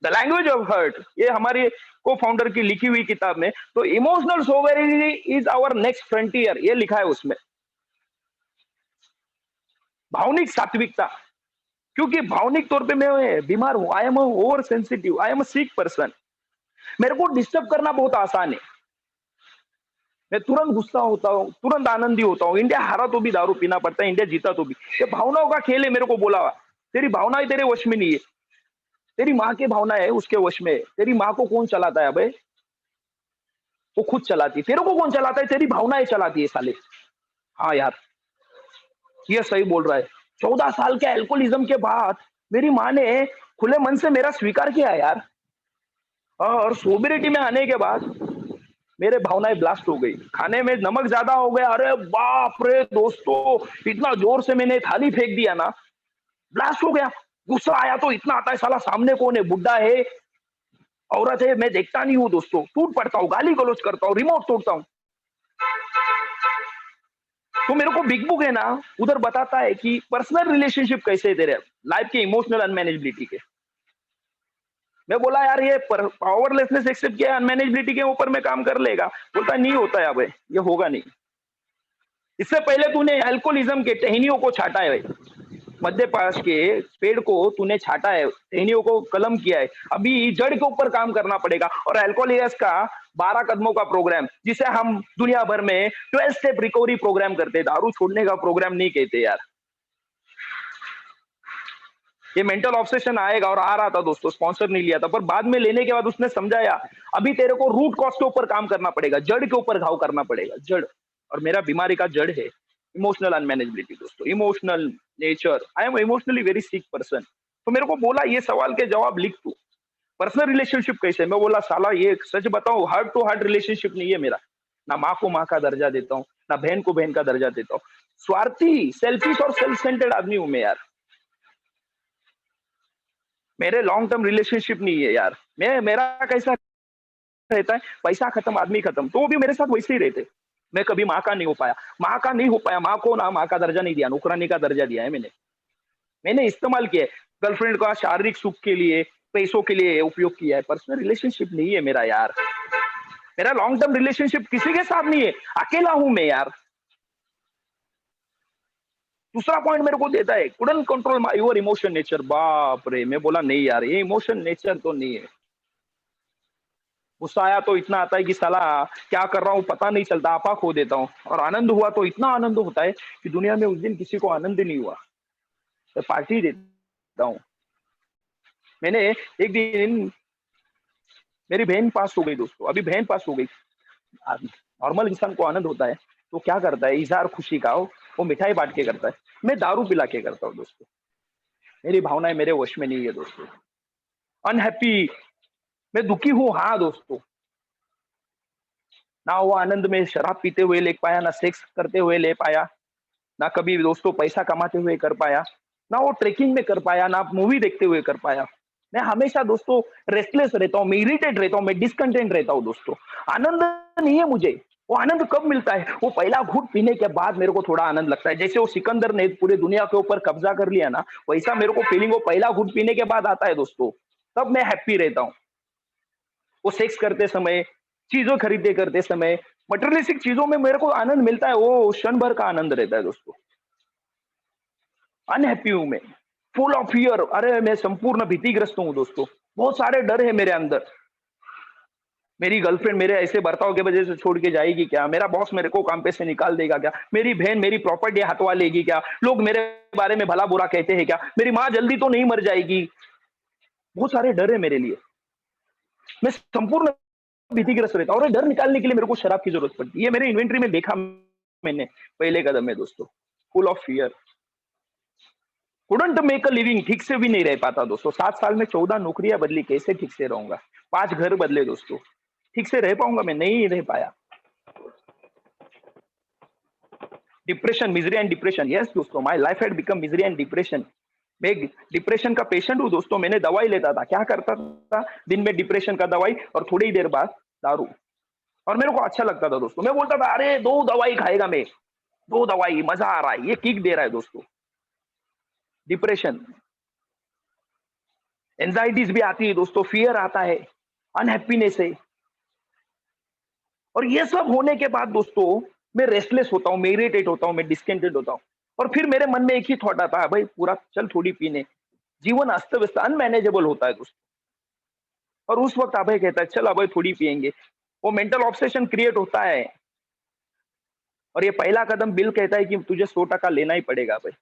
Speaker 1: the language of hurt. ये हमारे को फाउंडर की लिखी हुई किताब में, तो emotional sovereignty is our next frontier, ये लिखा है उसमें। भावनिक सात्विकता, क्योंकि भावनिक तौर पे मैं बीमार हूं, I am over sensitive, I am a sick person. मेरे को डिस्टर्ब करना बहुत आसान है, मैं तुरंत गुस्सा होता हूँ, तुरंत आनंदी होता हूँ। इंडिया हारा तो भी दारू पीना पड़ता है, इंडिया जीता तो भी। ये भावनाओं का खेल है, मेरे को बोला तेरी भावनाएं तेरे वश में नहीं है, तेरी माँ की भावना है उसके वश में है। तेरी माँ को कौन चलाता है? अबे वो खुद चलाती है। तेरे को कौन चलाता है? तेरी भावनाएं चलाती है साले। हाँ यार, ये सही बोल रहा है। 14 साल के अल्कोहलिज्म के बाद मेरी माँ ने खुले मन से मेरा स्वीकार किया यार। और सोबरिटी में आने के बाद मेरे भावनाएं ब्लास्ट हो गई। खाने में नमक ज्यादा हो गया, अरे बाप रे दोस्तों, इतना जोर से मैंने थाली फेंक दिया ना, ब्लास्ट हो गया। गुस्सा आया तो इतना आता है, साला सामने कौन है, बुड्ढा है, औरत है, मैं देखता नहीं हूँ दोस्तों, टूट पड़ता हूँ, गाली गलौज करता हूँ, रिमोट तोड़ता हूँ। तो मेरे को बिग बुक है ना, उधर बताता है कि पर्सनल रिलेशनशिप कैसे है तेरे लाइफ के, इमोशनल अनमैनेजेबिलिटी के। मैं बोला यार ये पावरलेसनेस एक्सेप्ट किया, अनमैनेजेबिलिटी के ऊपर में काम कर लेगा। बोलता नहीं होता है, अब ये होगा नहीं। इससे पहले तूने अल्कोहलिज्म के टहनियों को छाटा है भाई, मध्य प्रदेश के पेड़ को तूने छाटा है, टहनियों को कलम किया है, अभी जड़ के ऊपर काम करना पड़ेगा। और अल्कोहलिकस का 12 कदमों का प्रोग्राम, जिसे हम दुनिया भर में 12 स्टेप रिकवरी प्रोग्राम करते हैं, दारू छोड़ने का प्रोग्राम नहीं कहते यार। ये मेंटल ऑब्सेशन आएगा, और आ रहा था दोस्तों, स्पॉन्सर नहीं लिया था, पर बाद में लेने के बाद उसने समझाया अभी तेरे को रूट कॉज के ऊपर काम करना पड़ेगा, जड़ के ऊपर घाव करना पड़ेगा, जड़। और मेरा बीमारी का जड़ है इमोशनल अनमैनेजेबिलिटी दोस्तों, emotional nature. I am emotionally very sick person. तो मेरे को बोला ये सवाल के जवाब लिख तू, पर्सनल रिलेशनशिप कैसे? मैं बोला साला ये सच बताऊं, हार्ट टू हार्ट रिलेशनशिप नहीं है मेरा। ना माँ को माँ का दर्जा देता हूँ, ना बहन को बहन का दर्जा देता हूँ। स्वार्थी, सेल्फिश और सेल्फ सेंटर्ड आदमी हूं मैं यार। मेरे लॉन्ग टर्म रिलेशनशिप नहीं है यार। मेरा कैसा रहता है, पैसा खत्म आदमी खत्म, तो वो भी मेरे साथ वैसे ही रहते। मैं कभी माँ का नहीं हो पाया, माँ का नहीं हो पाया, माँ को ना माँ का दर्जा नहीं दिया, नौकरानी का दर्जा दिया है मैंने इस्तेमाल किया है, गर्लफ्रेंड का शारीरिक सुख के लिए, पैसों के लिए उपयोग किया है। पर्सनल रिलेशनशिप नहीं है मेरा यार। मेरा लॉन्ग टर्म रिलेशनशिप किसी के साथ नहीं है, अकेला हूं मैं यार। दूसरा पॉइंट मेरे को देता है, couldn't control my your emotion nature. बाप रे, मैं बोला नहीं यार, ये इमोशन नेचर तो नहीं है। गुस्सा आया तो इतना आता है कि साला क्या कर रहा हूँ पता नहीं चलता, आपा खो देता हूँ। और आनंद हुआ तो इतना आनंद होता है कि दुनिया में उस दिन किसी को आनंद नहीं हुआ। तो पार्टी देता हूँ। मैंने एक दिन, मेरी बहन पास हो गई दोस्तों, अभी बहन पास हो गई। नॉर्मल इंसान को आनंद होता है तो क्या करता है, इजहार खुशी का वो मिठाई बांट के करता है, मैं दारू पिला के करता हूँ दोस्तों। मेरी भावनाएं मेरे वश में नहीं है दोस्तों। अनहैप्पी, मैं दुखी हूं हाँ दोस्तों। ना वो आनंद में शराब पीते हुए ले पाया, ना सेक्स करते हुए ले पाया, ना कभी दोस्तों पैसा कमाते हुए कर पाया, ना वो ट्रेकिंग में कर पाया, ना मूवी देखते हुए कर पाया। मैं हमेशा दोस्तों रेस्टलेस रहता हूँ, मैं इरिटेट रहता हूँ, मैं डिसकंटेंट रहता हूँ दोस्तों। आनंद नहीं है मुझे। वो आनंद कब मिलता है, वो पहला घूंट पीने के बाद मेरे को थोड़ा आनंद लगता है। जैसे वो सिकंदर ने पूरे दुनिया के ऊपर कब्जा कर लिया ना, वैसा मेरे को फीलिंग वो पहला घूंट पीने के बाद आता है दोस्तों। तब मैं हैप्पी रहता हूँ। वो सेक्स करते समय, चीजों खरीदते करते समय, मटेरियलिस्टिक चीजों में मेरे को आनंद मिलता है, वो क्षण भर का आनंद रहता है दोस्तों। अनहैप्पी हूं मैं, फुल ऑफ फियर। अरे मैं संपूर्ण भीतिग्रस्त हूं दोस्तों, बहुत सारे डर है मेरे अंदर। मेरी गर्लफ्रेंड मेरे ऐसे बर्ताव की वजह से छोड़ के जाएगी क्या, मेरा बॉस मेरे को काम पे से निकाल देगा क्या, मेरी बहन मेरी प्रॉपर्टी हथवा लेगी क्या, लोग मेरे बारे में भला बुरा कहते हैं क्या, मेरी माँ जल्दी तो नहीं मर जाएगी। बहुत सारे डर है मेरे लिए, मैं संपूर्ण भीतिग्रस्त रहता हूं। और डर निकालने के लिए मेरे को शराब की जरूरत पड़ती है। ये मेरे इन्वेंट्री में देखा मैंने पहले कदम में दोस्तों, full of fear. Couldn't make a living, ठीक से भी नहीं रह पाता दोस्तों। 7 साल में 14 नौकरियां बदली, कैसे ठीक से रहूंगा। 5 घर बदले दोस्तों, ठीक से रह पाऊंगा मैं, नहीं रह पाया। Depression, misery and depression, yes दोस्तों, my life had become misery and depression. मैं डिप्रेशन का पेशेंट हूँ दोस्तों। मैंने दवाई लेता था, क्या करता था, दिन में डिप्रेशन का दवाई और थोड़ी ही देर बाद दारू। और मेरे को अच्छा लगता था दोस्तों। मैं बोलता था अरे 2 दवाई खाएगा मैं, 2 दवाई, मजा आ रहा है, ये किक दे रहा है दोस्तों। डिप्रेशन, एंजाइटीज भी आती है दोस्तों, फियर आता है, अनहैप्पीनेस है। और ये सब होने के बाद दोस्तों मैं रेस्टलेस होता हूँ, मैं इरिटेट होता हूँ, मैं डिस्कंटेंट होता हूँ। और फिर मेरे मन में एक ही थॉट आता है, भाई पूरा चल थोड़ी पीने। जीवन अस्त व्यस्त अनमैनेजेबल होता है दोस्तों। और उस वक्त अभय कहता है चल अभय थोड़ी पिएंगे। वो मेंटल ऑब्सेशन क्रिएट होता है। और ये पहला कदम बिल कहता है कि तुझे 100% लेना ही पड़ेगा भाई।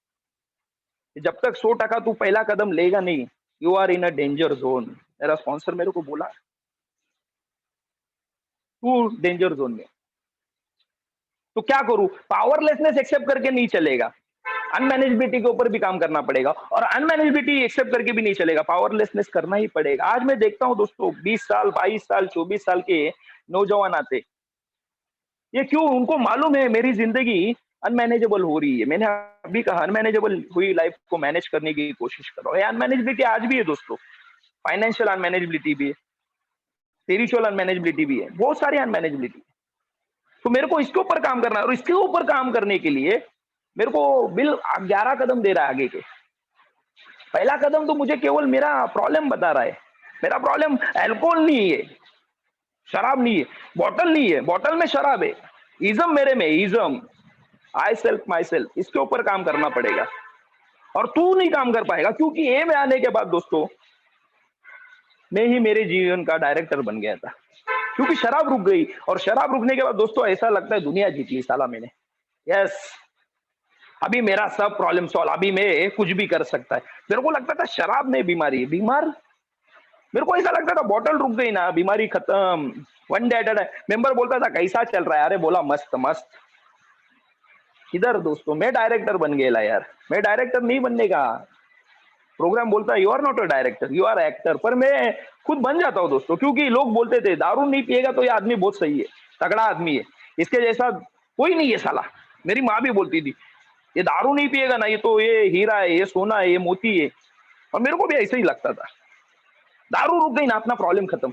Speaker 1: जब तक 100% तू पहला कदम लेगा नहीं, you are in a danger zone. मेरा स्पॉन्सर मेरे को बोला तू डेंजर जोन में। तो क्या करूं, पावरलेसनेस एक्सेप्ट करके नहीं चलेगा, अनमैनेजेबिलिटी के ऊपर भी काम करना पड़ेगा। और अनमैनेजेबिलिटी एक्सेप्ट करके भी नहीं चलेगा, पावरलेसनेस करना ही पड़ेगा। आज मैं देखता हूं दोस्तों 20 साल 22 साल 24 साल के नौजवान आते, ये क्यों, उनको मालूम है मेरी जिंदगी अनमैनेजेबल हो रही है। मैंने अभी कहा अनमैनेजेबल हुई लाइफ को मैनेज करने की कोशिश कर रहा हूँ। अनमैनेजेबिलिटी आज भी है दोस्तों, फाइनेंशियल अनमैनेजेबिलिटी भी है, स्पिरिचुअल अनमैनेजेबिलिटी भी है, बहुत सारी अनमैनेजेबिलिटी। तो मेरे को इसके ऊपर काम करना है। और इसके ऊपर काम करने के लिए मेरे को बिल 11 कदम दे रहा है आगे के। पहला कदम तो मुझे केवल मेरा प्रॉब्लम बता रहा है। मेरा प्रॉब्लम अल्कोहल नहीं है, शराब नहीं है, बॉटल नहीं है, बॉटल में शराब है, इज्म मेरे में, ism, I self my self, इसके ऊपर काम करना पड़ेगा। और तू नहीं काम कर पाएगा, क्योंकि ए में आने के बाद दोस्तों मैं ही मेरे जीवन का डायरेक्टर बन गया था, क्योंकि शराब रुक गई। और शराब रुकने के बाद दोस्तों ऐसा लगता है दुनिया जीत ली साला मैंने। यस, अभी मेरा सब प्रॉब्लम सॉल्व, अभी मैं कुछ भी कर सकता है। मेरे को लगता था शराब नहीं बीमारी है, बीमार मेरे को ऐसा लगता था बॉटल रुक गई ना बीमारी खत्म। One day at a time. Member बोलता था कैसा चल रहा है, अरे बोला मस्त मस्त। इधर दोस्तों मैं डायरेक्टर बन गया यार। मैं डायरेक्टर नहीं बनने का, प्रोग्राम बोलता है you are not a director, you are actor. पर मैं खुद बन जाता हूँ दोस्तों, क्योंकि लोग बोलते थे दारू नहीं पिएगा तो ये आदमी बहुत सही है, तगड़ा आदमी है, इसके जैसा कोई नहीं है साला। मेरी माँ भी बोलती थी ये दारू नहीं पिएगा ना, ये तो ये हीरा है, ये सोना है, ये मोती है। और मेरे को भी ऐसा ही लगता था। दारू रुक गई ना अपना प्रॉब्लम खत्म।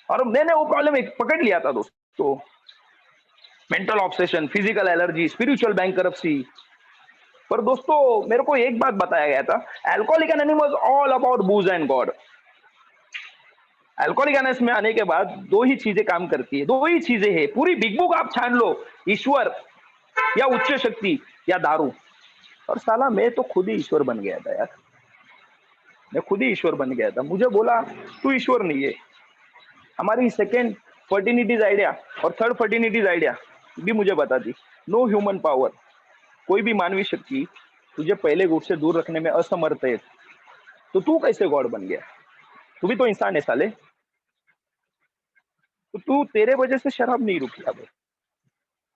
Speaker 1: और मैंने वो प्रॉब्लम एक पकड़ लिया था दोस्तों, mental obsession, physical allergy, spiritual bankruptcy. पर दोस्तों मेरे को एक बात बताया गया था, alcoholic anonymous all about बूज and God. Alcoholic anonymous में आने के बाद दो ही चीजें काम करती है, दो ही चीजें हैं, पूरी बिग बुक आप छान लो, ईश्वर या उच्च शक्ति या दारू। और साला मैं तो खुद ही ईश्वर बन गया था यार, मैं खुद ही ईश्वर बन गया था। मुझे बोला तू ईश्वर नहीं है। हमारी सेकेंड फर्टिनिटीज आइडिया और थर्ड फर्टिनिटीज आइडिया भी मुझे बता दी, नो ह्यूमन पावर, कोई भी मानवीय शक्ति तुझे पहले गुट से दूर रखने में असमर्थ है, तो तू कैसे गॉड बन गया? तू भी तो इंसान है साले। तो तू तेरे वजह से शराब नहीं रुकी अब,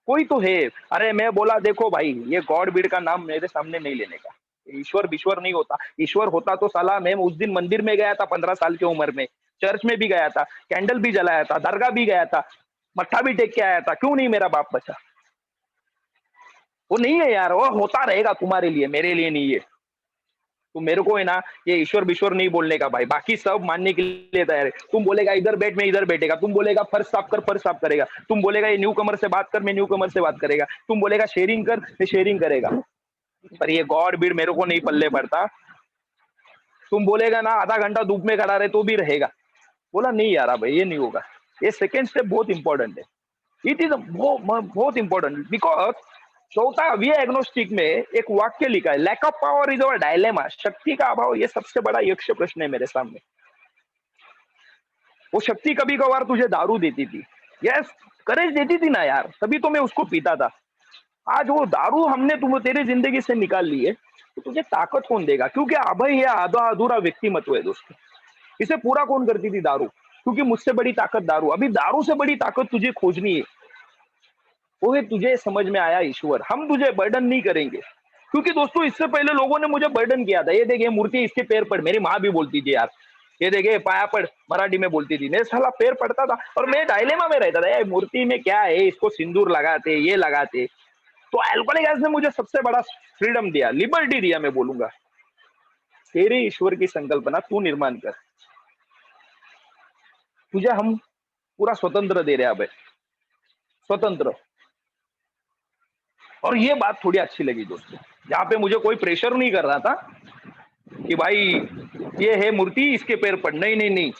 Speaker 1: कोई तो है। अरे मैं बोला देखो भाई, ये गॉड बीड का नाम मेरे सामने नहीं लेने का। ईश्वर विश्वर नहीं होता, ईश्वर होता तो साला मैं उस दिन मंदिर में गया था 15 साल की उम्र में, चर्च में भी गया था, कैंडल भी जलाया था, दरगाह भी गया था, मत्था भी टेक के आया था, क्यों नहीं मेरा बाप बचा? वो नहीं है यार, वो होता रहेगा तुम्हारे लिए, मेरे लिए नहीं है। तो मेरे को है ना ये ईश्वर विश्वर नहीं बोलने का भाई, बाकी सब मानने के लिए तैयार है। तुम बोलेगा इधर बैठ में इधर बैठेगा, तुम बोलेगा फर्श साफ कर फर्श साफ करेगा, तुम बोलेगा ये न्यू कमर से बात कर मैं न्यू कमर से बात करेगा, तुम बोलेगा शेयरिंग कर मैं शेयरिंग करेगा। पर ये गॉड बीड मेरे को नहीं पल्ले पड़ता। तुम बोलेगा ना आधा घंटा धूप में खड़ा रहे तो भी रहेगा, बोला नहीं यार भाई ये नहीं होगा। ये सेकेंड स्टेप बहुत इंपॉर्टेंट है, इट इज बहुत इंपॉर्टेंट बिकॉज चौथा वी एग्नोस्टिक में एक वाक्य लिखा है, lack of power is our dilemma, शक्ति का अभाव ये सबसे बड़ा यक्ष प्रश्न है मेरे सामने। वो शक्ति कभी कभार तुझे दारू देती थी, यस करेज देती थी ना यार, तभी तो मैं उसको पीता था। आज वो दारू हमने तुम तेरी जिंदगी से निकाल ली है, तो तुझे ताकत कौन देगा? क्योंकि अभय यह आधा अधूरा व्यक्तिमत्व है दोस्तों, इसे पूरा कौन करती थी? दारू। क्योंकि मुझसे बड़ी ताकत दारू, अभी दारू से बड़ी ताकत तुझे खोजनी है, वो है तुझे समझ में आया ईश्वर। हम तुझे बर्डन नहीं करेंगे, क्योंकि दोस्तों इससे पहले लोगों ने मुझे बर्डन किया था, ये देख ये मूर्ति इसके पैर पड़, मेरी माँ भी बोलती थी यार ये देखे पाया पड़, मराठी में बोलती थी, मैं साला पैर पड़ता था और मैं डायलेमा में रहता था यार मूर्ति में क्या है, इसको सिंदूर लगाते ये लगाते। तो अल्कोहलिक एनोनिमस ने मुझे सबसे बड़ा फ्रीडम दिया, लिबर्टी दिया, मैं बोलूंगा तेरे ईश्वर की संकल्पना तू निर्माण कर, तुझे हम पूरा स्वतंत्र दे रहे हैं, अब स्वतंत्र। और ये बात थोड़ी अच्छी लगी दोस्तों, जहाँ पे मुझे कोई प्रेशर नहीं कर रहा था कि भाई ये है मूर्ति इसके पैर पर, नहीं नहीं नहीं।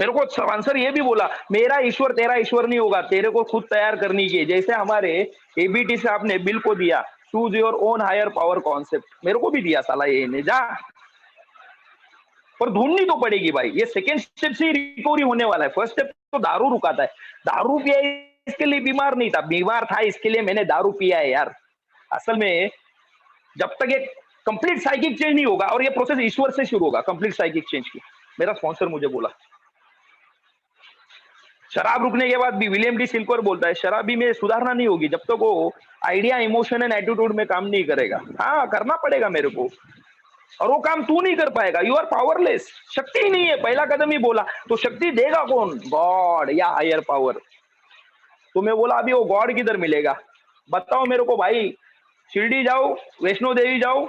Speaker 1: मेरे को आंसर ये भी बोला मेरा ईश्वर तेरा ईश्वर नहीं होगा, तेरे को खुद तैयार करनी है, जैसे हमारे एबीटी से आपने बिल को दिया choose your own higher power concept, मेरे को भी दिया साला ये ने जा। पर ढूंढनी तो पड़ेगी भाई, ये सेकेंड स्टेप से रिकवरी होने वाला है। फर्स्ट स्टेप तो दारू रुकाता है, दारू पिया इसके लिए बीमार नहीं था, बीमार था इसके लिए मैंने दारू पिया है यार। असल में जब तक ये कंप्लीट साइकिक चेंज नहीं होगा, और ये प्रोसेस ईश्वर से शुरू होगा कंप्लीट साइकिक चेंज की, मेरा स्पॉन्सर मुझे बोला। शराब रुकने के बाद भी विलियम डी सिल्वर बोलता है शराबी में सुधारना नहीं होगी जब तक वो आइडिया इमोशन एंड एटीट्यूड में काम नहीं करेगा। हाँ करना पड़ेगा मेरे को, और वो काम तू नहीं कर पाएगा, यू आर पावरलेस, शक्ति ही नहीं है, पहला कदम ही बोला। तो शक्ति देगा कौन? गॉड या हायर पावर। तो मैं बोला अभी वो गॉड किधर मिलेगा, बताओ मेरे को भाई। शिरडी जाओ, वैष्णो देवी जाओ,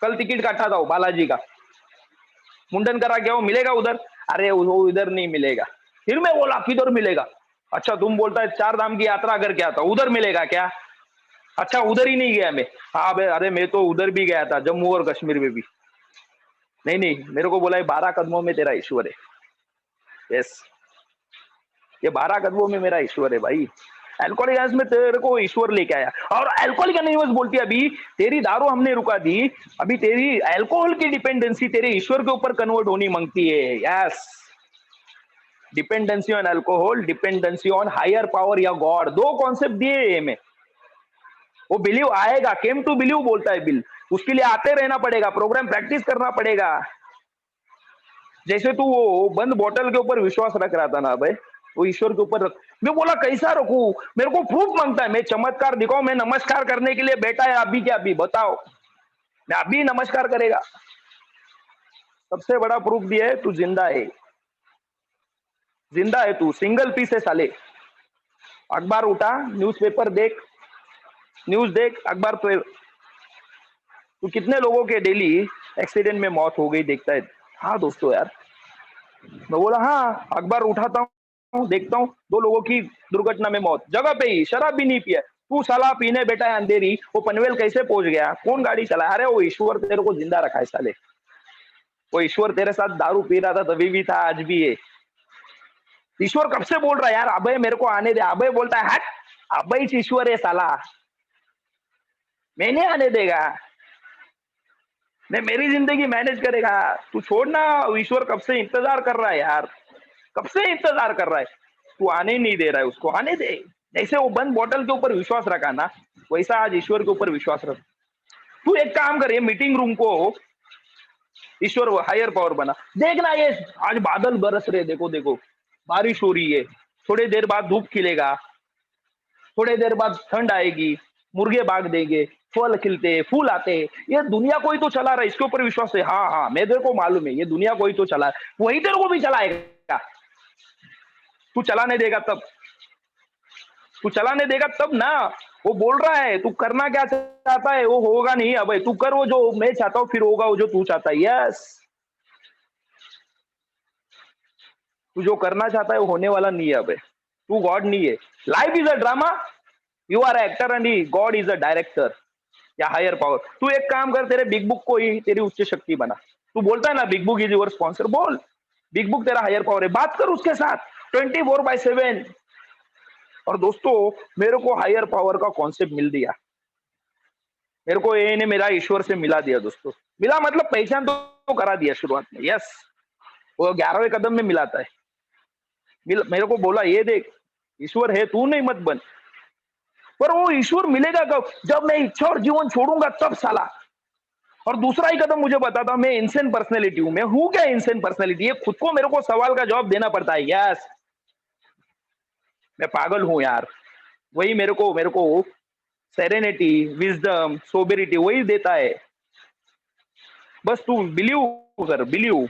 Speaker 1: कल टिकट काटा था बालाजी का, मुंडन करा के आओ, मिलेगा उधर? अरे वो इधर नहीं मिलेगा। फिर मैं बोला किधर मिलेगा? अच्छा तुम बोलता है 4 धाम की यात्रा करके आता, उधर मिलेगा क्या? अच्छा उधर ही नहीं गया मैं। हाँ अरे मैं तो उधर भी गया था, जम्मू और कश्मीर में भी। नहीं नहीं, मेरे को बोला 12 कदमों में तेरा ईश्वर है। यस, ये 12 कदमों में मेरा ईश्वर है भाई। अल्कोहलिक एनोनिमस में तेरे को ईश्वर लेके आया, और अल्कोहलिक एनोनिमस बोलती है अभी तेरी दारू हमने रुका दी, अभी तेरी अल्कोहल की डिपेंडेंसी तेरे ईश्वर के ऊपर कन्वर्ट होनी मांगती है। Yes, dependency on alcohol, dependency on higher power या गॉड, दो कॉन्सेप्ट दिए में। वो बिलीव आएगा, केम टू बिलीव बोलता है बिल, उसके लिए आते रहना पड़ेगा, प्रोग्राम प्रैक्टिस करना पड़ेगा। जैसे तू वो बंद बोतल के ऊपर विश्वास रख रहा था ना भाई, वो ईश्वर के ऊपर रख। मैं बोला कैसा रखूं, मेरे को प्रूफ मांगता है, मैं चमत्कार दिखाऊं, मैं नमस्कार करने के लिए बैठा है अभी क्या, अभी बताओ, मैं अभी नमस्कार करेगा। सबसे बड़ा प्रूफ दिया है, तू जिंदा है, जिंदा है तू, सिंगल पीस है साले। अखबार उठा, न्यूज़पेपर देख, न्यूज देख, अखबार पे तू कितने लोगों के डेली एक्सीडेंट में मौत हो गई देखता है। हाँ दोस्तों यार, मैं बोला हाँ, अखबार उठाता हूँ, देखता हूँ 2 लोगों की दुर्घटना में मौत, जगह पे ही, शराब भी नहीं पिया। तू साला पीने बैठा है अंधेरी, वो पनवेल कैसे पहुंच गया, कौन गाड़ी चला? अरे वो ईश्वर तेरे को जिंदा रखा है साले, वो ईश्वर तेरे साथ दारू पी रहा था तभी भी था, आज भी है। ईश्वर कब से बोल रहा है यार, अभय मेरे को आने दे, अभय बोलता है हट, अभय ईश्वर है साला, मैं नहीं आने देगा, नहीं मेरी जिंदगी मैनेज करेगा, तू छोड़ना। ईश्वर कब से इंतजार कर रहा है यार, कब से इंतजार कर रहा है, तू आने नहीं दे रहा है, उसको आने दे। जैसे वो बंद बोतल के ऊपर विश्वास रखा ना, वैसा आज ईश्वर के ऊपर विश्वास रख। तू एक काम कर, ये मीटिंग रूम को ईश्वर हायर पावर बना, देखना ये आज बादल बरस रहे, देखो देखो बारिश हो रही है, थोड़ी देर बाद धूप खिलेगा, थोड़ी देर बाद ठंड आएगी, मुर्गे भाग देंगे, फल खिलते, फूल आते, ये दुनिया कोई तो चला रहा है, इसके ऊपर विश्वास है। हाँ हाँ, मैं तेरे को मालूम है, ये दुनिया कोई तो चला है, वही तेरे को भी चलाएगा। तू चलाने देगा तब, तू चलाने देगा तब ना। वो बोल रहा है तू करना क्या चाहता है, वो होगा नहीं, अब तू कर वो जो मैं चाहता हूँ, फिर होगा वो जो तू चाहता है। यस, तू जो करना चाहता है वो होने वाला नहीं है, अब तू गॉड नहीं है। Life is a drama, you are actor and God is a director या हायर पावर। तू एक काम कर, तेरे बिग बुक को ही तेरी उच्च शक्ति बना। तू बोलता है ना big book is your sponsor, बोल बिग बुक तेरा हायर पावर है, बात कर उसके साथ 24/7। और दोस्तों, मेरे को हायर पावर का कॉन्सेप्ट मिल दिया, मेरे को ये ने मेरा ईश्वर से मिला दिया दोस्तों, मिला मतलब पहचान तो करा दिया शुरुआत में। यस, वो 11वें कदम में मिलाता है, मेरे को बोला ये देख ईश्वर है, तू नहीं मत बन। पर वो ईश्वर मिलेगा कब, जब मैं इच्छा और जीवन छोड़ूंगा तब साला। और दूसरा ही कदम मुझे बताता हूं, मैं इंसेंट पर्सनैलिटी हूं, मैं हूं क्या इंसेंट पर्सनैलिटी, ये खुद को मेरे को सवाल का जवाब देना पड़ता है। यस, मैं पागल हूं यार, वही मेरे को सेरेनिटी, विजडम, सोबेरिटी वही देता है। बस तू बिलीव कर, बिलीव।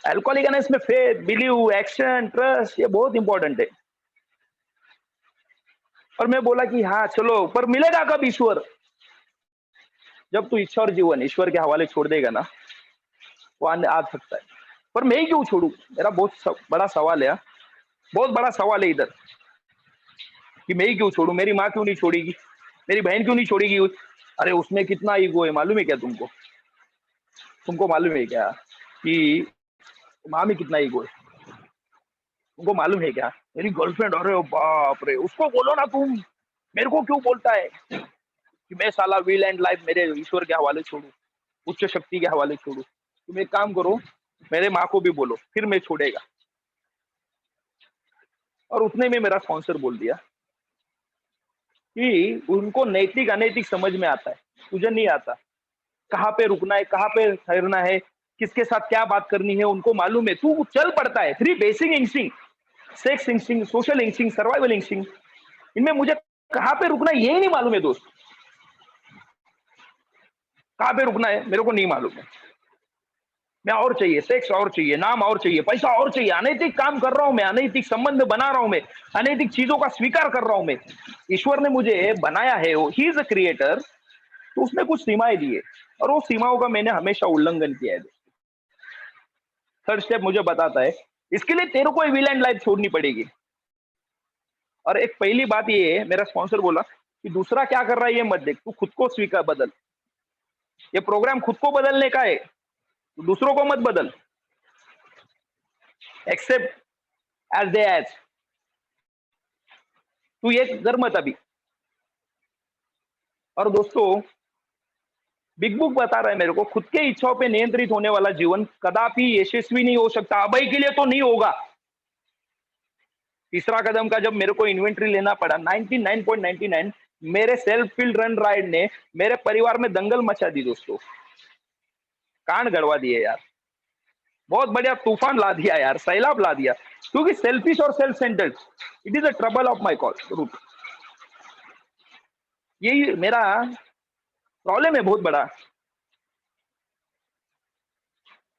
Speaker 1: अल्कोहलिक एनोनिमस में फेथ, बिलीव, एक्शन, ट्रस्ट, ये बहुत इंपॉर्टेंट है। और मैं बोला कि हाँ चलो, पर मिलेगा कब ईश्वर, जब तू इच्छा और जीवन ईश्वर के हवाले छोड़ देगा ना, वो आ सकता है। पर मैं ही क्यों छोड़ू, मेरा बहुत बड़ा सवाल है, बहुत बड़ा सवाल है इधर, कि मैं ही क्यों छोड़ू, मेरी माँ क्यों नहीं छोड़ेगी, मेरी बहन क्यों नहीं छोड़ेगी। अरे उसमें कितना ईगो है मालूम है क्या तुमको, तुमको मालूम है क्या कि माँ में कितना ईगो है, तुमको मालूम है क्या? मेरी गर्लफ्रेंड, अरे बाप रे, उसको बोलो ना तुम, मेरे को क्यों बोलता है कि मैं साला विल एंड लाइफ मेरे ईश्वर के हवाले छोड़ू, उच्च शक्ति के हवाले छोड़ू। तुम एक काम करो, मेरे माँ को भी बोलो, फिर मैं छोड़ेगा। और उसने भी मेरा स्पॉन्सर बोल दिया कि उनको नैतिक अनैतिक समझ में आता है, तुझे नहीं आता। कहाँ पे रुकना है, कहाँ पे ठहरना है, किसके साथ क्या बात करनी है, उनको मालूम है। तू चल पड़ता है, 3 basic instinct, sex instinct, social instinct, survival instinct, इनमें मुझे कहाँ पे रुकना है यही नहीं मालूम है दोस्त। कहाँ पे रुकना है मेरे को नहीं मालूम है। मैं और चाहिए, सेक्स और चाहिए, नाम और चाहिए, पैसा और चाहिए, अनैतिक काम कर रहा हूं मैं, अनैतिक संबंध बना रहा हूं मैं, अनैतिक चीजों का स्वीकार कर रहा हूं मैं। ईश्वर ने मुझे बनाया है, ही इज अ क्रिएटर, तो उसने कुछ सीमाएं दी है, और वो सीमाओं का मैंने हमेशा उल्लंघन किया है। थर्ड स्टेप मुझे बताता है, इसके लिए तेरे को विल एंड लाइफ छोड़नी पड़ेगी। और एक पहली बात ये है, मेरा स्पॉन्सर बोला कि दूसरा क्या कर रहा है ये मत देख, तू खुद को स्वीकार बदल, ये प्रोग्राम खुद को बदलने का है, दूसरों को मत बदल। एक्सेप्ट एज दे एज, तू ये कर मत अभी। और दोस्तों, बिग बुक बता रहा है मेरे को, खुद के इच्छाओं पे नियंत्रित होने वाला जीवन कदापि यशस्वी नहीं हो सकता, अभय के लिए तो नहीं होगा। तीसरा कदम का जब मेरे को इन्वेंट्री लेना पड़ा 99.99, मेरे सेल्फ फील्ड रन राइड ने मेरे परिवार में दंगल मचा दी दोस्तों, कांड गड़वा दिए यार, बहुत बढ़िया तूफान ला दिया यार, सैलाब ला दिया। क्योंकि सेल्फिश और self centred, it is a trouble of my call root. यही मेरा प्रॉब्लम है बहुत बड़ा।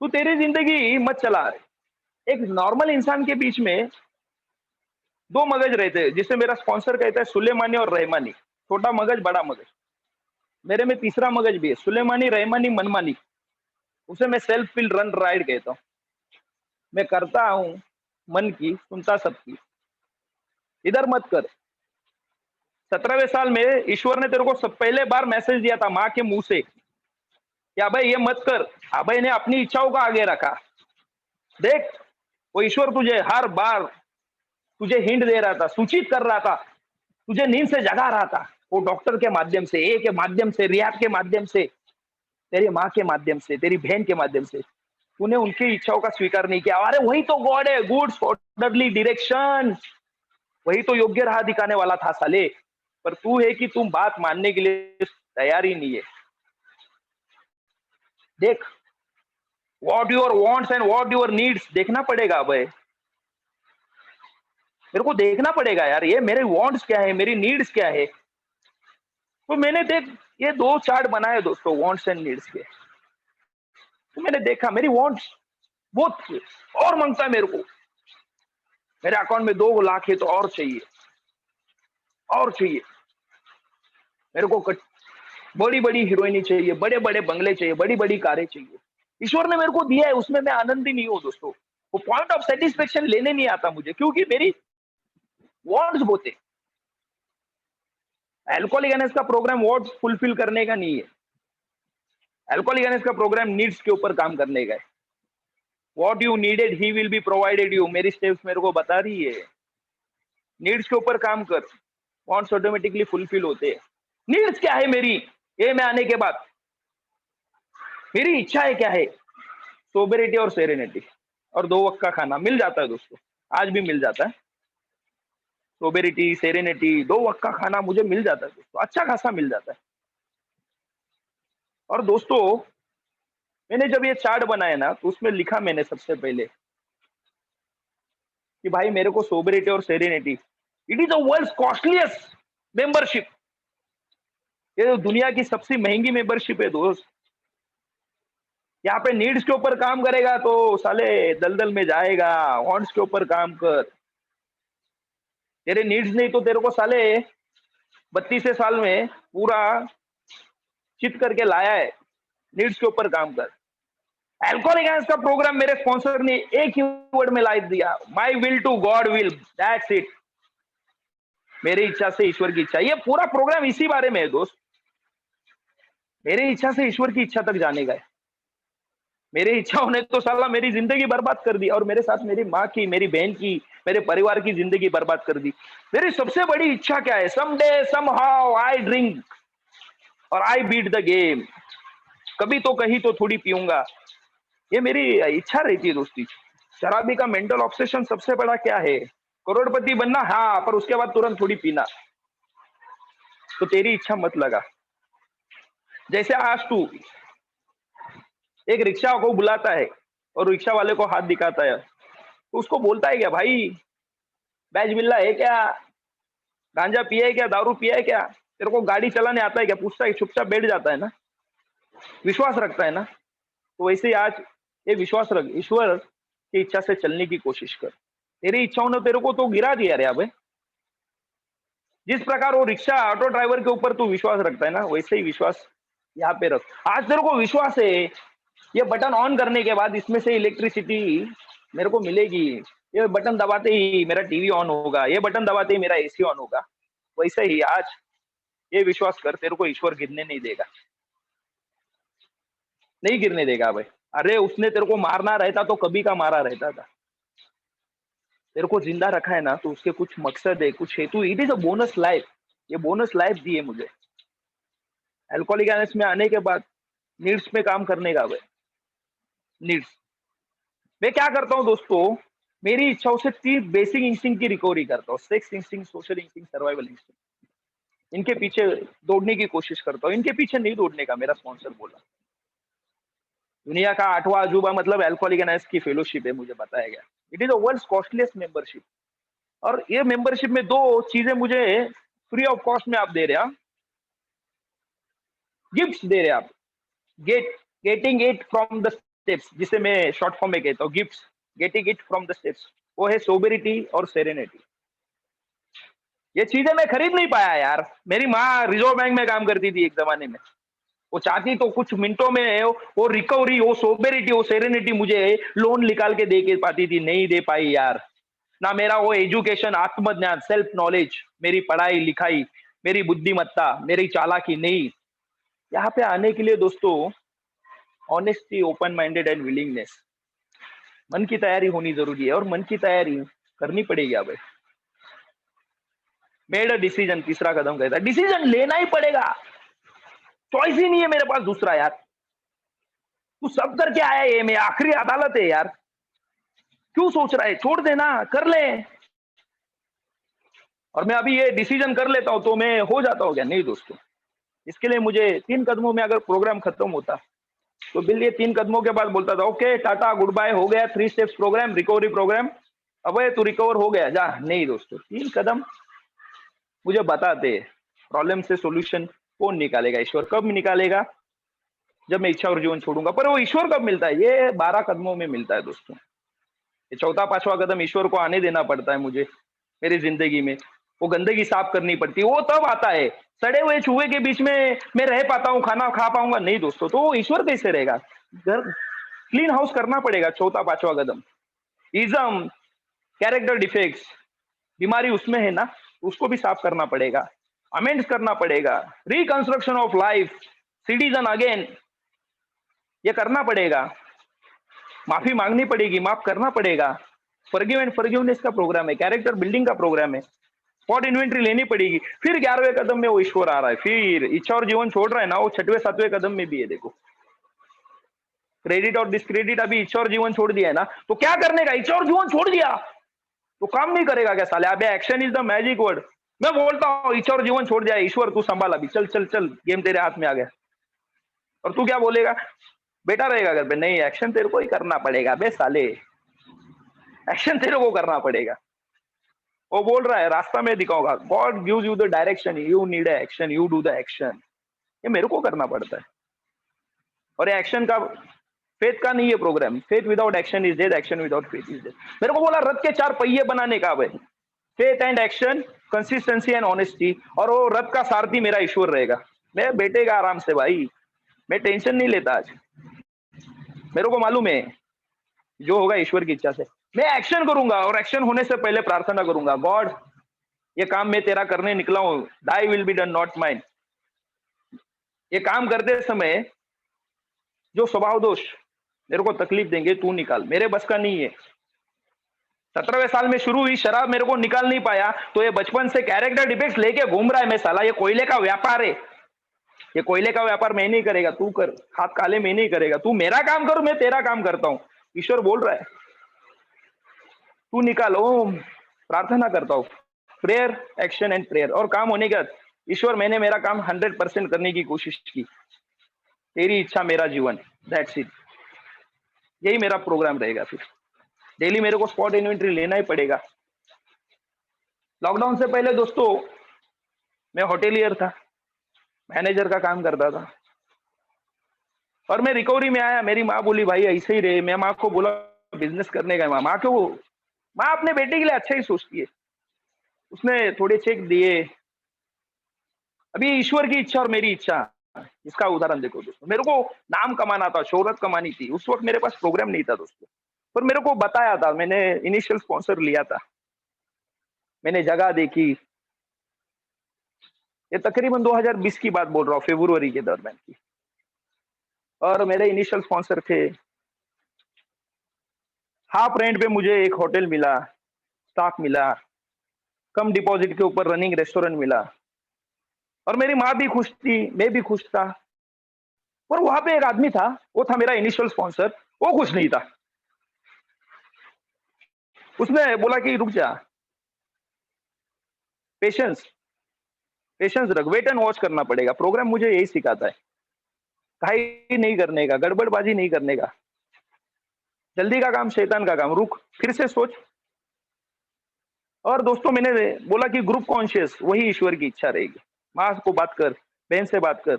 Speaker 1: तू तेरी जिंदगी मत चला। एक नॉर्मल इंसान के बीच में दो मगज रहते हैं, जिसे मेरा स्पॉन्सर कहता है सुलेमानी और रहमानी, छोटा मगज बड़ा मगज। मेरे में तीसरा मगज भी है, सुलेमानी रहमानी मनमानी, उसे मैं सेल्फ फील्ड रन राइड कहता हूँ। मैं करता हूँ मन की, सुनता सबकी, इधर मत कर। 17वें साल में ईश्वर ने तेरे को सब पहले बार मैसेज दिया था माँ के मुंह से कि अबे ये मत कर। अबे ने अपनी इच्छाओं को आगे रखा। देख, वो ईश्वर तुझे हर बार तुझे हिंट दे रहा था, सूचित कर रहा था, तुझे नींद से जगा रहा था। वो डॉक्टर के माध्यम से, ए के माध्यम से, रियाद के माध्यम से, तेरी माँ के माध्यम से, तेरी बहन के माध्यम से। तूने उनकी इच्छाओं का स्वीकार नहीं किया। अरे वही तो गॉड है, गुड्स ऑर्डरली डायरेक्शन, वही तो योग्य राह दिखाने वाला था साले। पर तू है कि तुम बात मानने के लिए तैयार ही नहीं है। देख, what your wants and what your needs देखना पड़ेगा। अब मेरे को देखना पड़ेगा यार, ये मेरे वांट्स क्या है, मेरी नीड्स क्या है। तो मैंने देख ये दो चार्ट बनाए दोस्तों, वांट्स एंड नीड्स के। तो मैंने देखा मेरी वांट्स बहुत, और मांगता है मेरे को, मेरे अकाउंट में 2 लाख है तो और चाहिए, और चाहिए मेरे को। बड़ी बड़ी हीरोइनी चाहिए, बड़े बड़े बंगले चाहिए, बड़ी बड़ी कारें चाहिए। ईश्वर ने मेरे को दिया है, उसमें मैं आनंदी नहीं हूँ दोस्तों। वो पॉइंट ऑफ सेटिस्फेक्शन लेने नहीं आता मुझे, क्योंकि मेरी वांट्स बहुत है। अल्कोहलिक एनएस का प्रोग्राम वांट्स फुलफिल करने का नहीं है, अल्कोहलिक एनएस का प्रोग्राम नीड्स के ऊपर काम करने का है। What you needed he will be provided you, मेरी स्टेप्स मेरे को बता रही है। नीड्स के ऊपर काम कर, वांट्स ऑटोमेटिकली फुलफिल होते हैं। नीड्स क्या है मेरी, ये मैं आने के बाद मेरी इच्छा है क्या है, सोबेरिटी और सेरेनिटी, और 2 वक्त का खाना मिल जाता है दोस्तों, आज भी मिल जाता है। सोबेरिटी, सेरेनिटी, 2 वक्त का खाना मुझे मिल जाता है दोस्तों, अच्छा खासा मिल जाता है। और दोस्तों, मैंने जब ये चार्ट बनाया ना, तो उसमें लिखा मैंने सबसे पहले कि भाई मेरे को सोबेरिटी और serenity, it is the world's costliest membership. ये तो दुनिया की सबसे महंगी मेंबरशिप है दोस्त। यहाँ पे नीड्स के ऊपर काम करेगा तो साले दलदल में जाएगा, वांट्स के ऊपर काम कर। तेरे नीड्स नहीं तो तेरे को साले 32 साल में पूरा चित करके लाया है, नीड्स के ऊपर काम कर। अल्कोहलिक एनर्जी का प्रोग्राम मेरे स्पॉन्सर ने एक ही वर्ड में लाइफ दिया, my will to God will, that's it. मेरी इच्छा से ईश्वर की इच्छा, ये पूरा प्रोग्राम इसी बारे में है दोस्त। मेरी इच्छा से ईश्वर की इच्छा तक जाने का है। मेरी इच्छाओं ने तो साला मेरी जिंदगी बर्बाद कर दी, और मेरे साथ मेरी माँ की, मेरी बहन की, मेरे परिवार की जिंदगी बर्बाद कर दी। मेरी सबसे बड़ी इच्छा क्या है, समडे समहाउ आई ड्रिंक और आई बीट द गेम, कभी तो कहीं तो थोड़ी पीऊंगा, ये मेरी इच्छा रहती है दोस्ती। शराबी का मेंटल ऑब्सेशन सबसे बड़ा क्या है, करोड़पति बनना, हाँ, पर उसके बाद तुरंत थोड़ी पीना। तो तेरी इच्छा मत लगा। जैसे आज तू एक रिक्शा को बुलाता है और रिक्शा वाले को हाथ दिखाता है, तो उसको बोलता है क्या, भाई बैज बिल्ला है क्या, गांजा पिया है क्या, दारू पिया है क्या, तेरे को गाड़ी चलाने आता है क्या, पूछता है, चुपचाप बैठ जाता है ना, विश्वास रखता है ना। तो वैसे ही आज ये विश्वास रख, ईश्वर की इच्छा से चलने की कोशिश कर। तेरी इच्छाओं ने तेरे को तो गिरा दिया रे। अब जिस प्रकार वो रिक्शा ऑटो ड्राइवर के ऊपर तू विश्वास रखता है ना, वैसे ही विश्वास यहाँ पे रख। आज तेरे को विश्वास है, ये बटन ऑन करने के बाद इसमें से इलेक्ट्रिसिटी मेरे को मिलेगी, ये बटन दबाते ही मेरा टीवी ऑन होगा, ये बटन दबाते ही मेरा एसी ऑन होगा। वैसे ही आज ये विश्वास कर, तेरे को ईश्वर गिरने नहीं देगा, नहीं गिरने देगा भाई। अरे उसने तेरे को मारना रहता तो कभी का मारा रहता था। तेरे को जिंदा रखा है ना, तो उसके कुछ मकसद है, कुछ हेतु। It is a bonus life. ये बोनस लाइफ दी है मुझे अल्कोहलिक एनोनिमस में आने के बाद। नीड्स पे काम करने का भाई, नीड्स। मैं क्या करता हूँ दोस्तों, मेरी इच्छाओं से 3 बेसिक इंस्टिंक्ट की रिकवरी करता हूँ। Sex instinct, social instinct, survival instinct. इनके पीछे दौड़ने की कोशिश करता हूँ। इनके पीछे नहीं दौड़ने का, मेरा स्पॉन्सर बोला। दुनिया का 8वां अजूबा मतलब अल्कोहलिक एनोनिमस की फेलोशिप है, मुझे बताया गया। It is the world's costliest membership. और ये मेंबरशिप में 2 चीजें मुझे फ्री ऑफ कॉस्ट में आप दे रहे हैं, गिफ्ट्स दे रहे हैं आप। Getting it from the steps, जिसे मैं शॉर्ट फॉर्म में कहता हूँ gifts. Getting it from the steps, वो है सोबेरिटी और सेरेनिटी। ये चीजें मैं खरीद नहीं पाया यार। मेरी माँ रिजर्व बैंक में काम करती थी एक जमाने में। वो चाहती तो कुछ मिनटों में वो रिकवरी, वो सोबेरिटी, वो सेरेनिटी मुझे लोन निकाल के दे के पाती थी, नहीं दे पाई यार। ना मेरा वो एजुकेशन, आत्मज्ञान, सेल्फ नॉलेज, मेरी पढ़ाई लिखाई, मेरी बुद्धिमत्ता, मेरी चालाकी नहीं। यहाँ पे आने के लिए दोस्तों honesty, open minded and willingness, मन की तैयारी होनी जरूरी है। और मन की तैयारी करनी पड़ेगी। अब मेड अ डिसीजन, तीसरा कदम कहता है डिसीजन लेना ही पड़ेगा। चॉइस ही नहीं है मेरे पास दूसरा यार। तू सब करके आया है, ये मैं आखिरी अदालत है यार। क्यों सोच रहा है, छोड़ देना, कर ले। और मैं अभी ये डिसीजन कर लेता हूं तो मैं हो जाता हूं क्या? नहीं दोस्तों। इसके लिए मुझे 3 कदमों में अगर प्रोग्राम खत्म होता, तो बिल ये 3 कदमों के बाद बोलता था ओके टाटा गुड बाय, हो गया 3 स्टेप्स प्रोग्राम, रिकवरी प्रोग्राम। अब तू रिकवर हो गया जा। नहीं दोस्तों, 3 कदम मुझे बताते प्रॉब्लम से सॉल्यूशन कौन निकालेगा? ईश्वर। कब निकालेगा? जब मैं इच्छा और जीवन छोड़ूंगा। पर वो ईश्वर कब मिलता है? ये 12 कदमों में मिलता है दोस्तों। ये चौथा 5वां कदम ईश्वर को आने देना पड़ता है मुझे मेरी जिंदगी में। वो गंदगी साफ करनी पड़ती है, वो तब आता है। सड़े हुए चूहे के बीच में मैं रह पाता हूँ, खाना खा पाऊंगा? नहीं दोस्तों। तो वो ईश्वर कैसे रहेगा? घर क्लीन हाउस करना पड़ेगा, चौथा 5वां कदम। इज्म, कैरेक्टर डिफेक्ट्स, बीमारी उसमें है ना, उसको भी साफ करना पड़ेगा। अमेंड्स करना पड़ेगा। Reconstruction of life, citizen again, ये करना पड़ेगा। माफी मांगनी पड़ेगी, माफ करना पड़ेगा। फॉरगिव एंड फॉरगिवनेस का प्रोग्राम है, कैरेक्टर बिल्डिंग का प्रोग्राम है। स्पॉट इन्वेंट्री लेनी पड़ेगी। फिर 11वें कदम में वो ईश्वर आ रहा है। फिर इच्छा और जीवन छोड़ रहा है ना, वो 6वें 7वें कदम में भी है। देखो, क्रेडिट और डिस्क्रेडिट, अभी इच्छा और जीवन छोड़ दिया है ना, तो क्या करने का? इच्छा और जीवन छोड़ दिया तो काम नहीं करेगा क्या साले? अबे action is the magic word. मैं बोलता हूँ इच्छा और जीवन छोड़ दिया, ईश्वर तू संभाल, अभी चल चल चल, गेम तेरे हाथ में आ गया। और तू क्या बोलेगा? बेटा रहेगा घर पे? नहीं, एक्शन तेरे को ही करना पड़ेगा बे साले। एक्शन तेरे को करना पड़ेगा। वो बोल रहा है रास्ता में दिखाऊंगा। God gives you the direction, you need action, you do the action. ये मेरे को करना पड़ता है। और ये एक्शन का, फेथ का नहीं है program. Faith without action is dead, action without faith is dead. मेरे को बोला रथ के 4 पहिए बनाने का भाई। Faith and action, consistency and honesty. और वो रथ का सारथी मेरा ईश्वर रहेगा। मैं बैठेगा आराम से भाई, मैं टेंशन नहीं लेता आज। मेरे को मालूम है जो होगा ईश्वर की इच्छा से। मैं एक्शन करूंगा, और एक्शन होने से पहले प्रार्थना करूंगा, गॉड ये काम मैं तेरा करने निकला हूं, thy will be done not mine. ये काम करते समय जो स्वभाव दोष मेरे को तकलीफ देंगे, तू निकाल, मेरे बस का नहीं है। 17वें साल में शुरू हुई शराब मेरे को निकाल नहीं पाया, तो ये बचपन से कैरेक्टर डिफेक्ट्स लेके घूम रहा है। मैं साला, ये कोयले का व्यापार है। ये कोयले का व्यापार मैं नहीं करेगा, तू कर। हाथ काले मैं नहीं करेगा, तू मेरा काम कर, मैं तेरा काम करता हूं। ईश्वर बोल रहा है तू निकाल। ओम, प्रार्थना करता हूं। Prayer, action and prayer. और काम होने के बाद, ईश्वर मैंने मेरा काम 100% करने की कोशिश की, तेरी इच्छा मेरा जीवन, दैट्स इट। यही मेरा प्रोग्राम रहेगा। फिर डेली मेरे को स्पॉट इन्वेंट्री लेना ही पड़ेगा। लॉकडाउन से पहले दोस्तों मैं होटेलियर था, मैनेजर का काम करता था। और मैं रिकवरी में आया, मेरी माँ बोली भाई ऐसे ही रहे। मैं माँ को बोला बिजनेस करने का। माँ क्यों? माँ अपने बेटे के लिए अच्छा ही सोचती है। उसने थोड़े चेक दिए। अभी ईश्वर की इच्छा और मेरी इच्छा, इसका उदाहरण देखो दोस्तों। मेरे को नाम कमाना था, शोहरत कमानी थी। उस वक्त मेरे पास प्रोग्राम नहीं था दोस्तों, पर मेरे को बताया था। मैंने इनिशियल स्पॉन्सर लिया था, मैंने जगह देखी। ये तकरीबन 2020 की बात बोल रहा हूँ, फरवरी के दरमियान की। और मेरे इनिशियल स्पॉन्सर थे। हाफ रेंट पे मुझे एक होटल मिला, स्टॉक मिला, कम डिपॉजिट के ऊपर रनिंग रेस्टोरेंट मिला, और मेरी माँ भी खुश थी, मैं भी खुश था। और वहां पे एक आदमी था, वो था मेरा इनिशियल स्पॉन्सर, वो खुश नहीं था। उसने बोला कि रुक जा, पेशेंस, पेशेंस रख, वेट एंड वॉच करना पड़ेगा। प्रोग्राम मुझे यही सिखाता है, काहे नहीं करने का, गड़बड़बाजी नहीं करने का, जल्दी का काम शैतान का काम, रुक, फिर से सोच। और दोस्तों मैंने बोला कि ग्रुप कॉन्शियस वही ईश्वर की इच्छा रहेगी। माँ को बात कर, बहन से बात कर।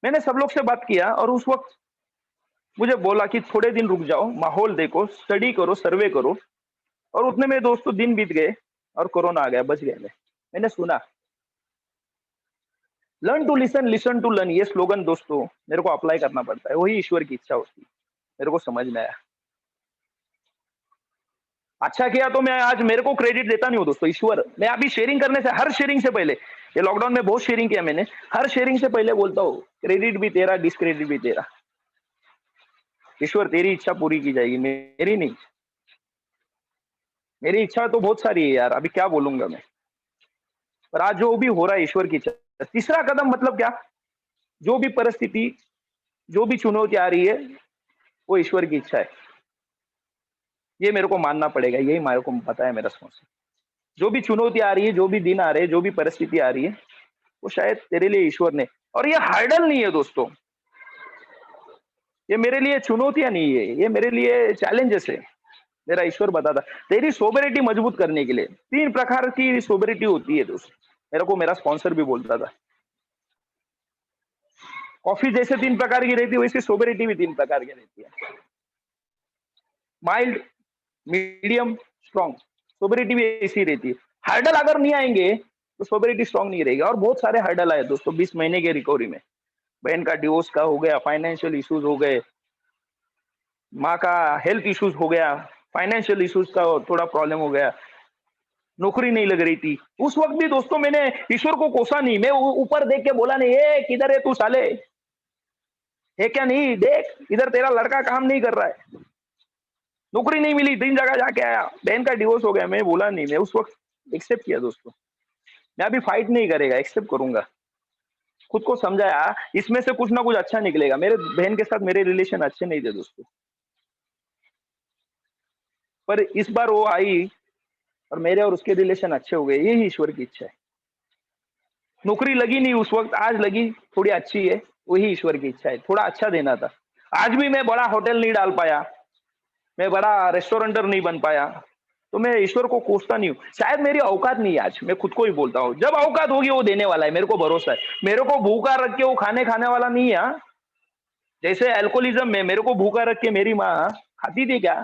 Speaker 1: मैंने सब लोग से बात किया, और उस वक्त मुझे बोला कि थोड़े दिन रुक जाओ, माहौल देखो, स्टडी करो, सर्वे करो। और उतने में दोस्तों दिन बीत गए और कोरोना आ गया, बच गए मैं। मैंने सुना, learn to listen, listen to learn, ये स्लोगन दोस्तों मेरे को अप्लाई करना पड़ता है, वही ईश्वर की इच्छा होती है। मेरे को समझ में आया। अच्छा किया तो मैं आज मेरे को क्रेडिट देता नहीं हूँ दोस्तों, ईश्वर। मैं अभी शेयरिंग करने से, हर शेयरिंग से पहले, ये लॉकडाउन में बहुत शेयरिंग किया मैंने, हर शेयरिंग से पहले बोलता हूँ क्रेडिट भी तेरा, डिस्क्रेडिट भी तेरा। ईश्वर तेरी इच्छा पूरी की जाएगी, मेरी नहीं। मेरी इच्छा तो बहुत सारी है यार, अभी क्या बोलूंगा मैं। पर आज जो भी हो रहा है ईश्वर की इच्छा। तीसरा कदम मतलब क्या, जो भी परिस्थिति, जो भी चुनौती आ रही है, वो ईश्वर की इच्छा है। ये मेरे को मानना पड़ेगा, यही मेरे को पता है मेरा सोच। जो भी चुनौती आ रही है, जो भी दिन आ रहे हैं, जो भी परिस्थिति आ रही है, वो शायद तेरे लिए ईश्वर ने। और ये हार्डल नहीं है दोस्तों, ये मेरे लिए चुनौतियां नहीं है, ये मेरे लिए चैलेंजेस है। मेरा ईश्वर बताता तेरी सोबरिटी मजबूत करने के लिए 3 प्रकार की सोबरिटी होती है दोस्त। मेरे को मेरा स्पॉन्सर भी बोलता था, कॉफी जैसे 3 प्रकार की रहती है, वैसे सोबरिटी भी 3 प्रकार की रहती है। Mild, medium, strong. सोबरिटी भी ऐसी रहती है। हर्डल अगर नहीं आएंगे तो सोबरिटी स्ट्रॉन्ग नहीं रहेगी। और बहुत सारे हर्डल आए दोस्तों 20 महीने के रिकवरी में। बहन का डिवोर्स का हो गया, फाइनेंशियल इश्यूज हो गए, माँ का हेल्थ इश्यूज हो गया, फाइनेंशियल इश्यूज का थोड़ा प्रॉब्लम हो गया, नौकरी नहीं लग रही थी। उस वक्त भी दोस्तों मैंने ईश्वर को कोसा नहीं, मैं ऊपर देख के बोला नहीं, ए किधर है तू साले, है क्या नहीं, देख इधर तेरा लड़का काम नहीं कर रहा है, नौकरी नहीं मिली, 3 जगह जाके आया, बहन का डिवोर्स हो गया। मैं बोला नहीं, मैं उस वक्त एक्सेप्ट किया दोस्तों। मैं अभी फाइट नहीं करेगा, एक्सेप्ट करूंगा। खुद को समझाया, इसमें से कुछ ना कुछ अच्छा निकलेगा। मेरे बहन के साथ मेरे रिलेशन अच्छे नहीं थे दोस्तों, पर इस बार वो आई और मेरे और उसके रिलेशन अच्छे हो गए। यही ईश्वर की इच्छा है। नौकरी लगी नहीं उस वक्त, आज लगी, थोड़ी अच्छी है, वही ईश्वर की इच्छा है। थोड़ा अच्छा देना था। आज भी मैं बड़ा होटल नहीं डाल पाया, मैं बड़ा रेस्टोरेंटर नहीं बन पाया, तो मैं ईश्वर को कोसता नहीं हूँ। शायद मेरी औकात नहीं है आज, मैं खुद को ही बोलता हूँ। जब औकात होगी वो देने वाला है, मेरे को भरोसा है। मेरे को भूखा रख के वो खाने वाला नहीं है। हाँ? जैसे अल्कोहलिज्म में मेरे को भूखा रख के मेरी माँ खाती थी क्या,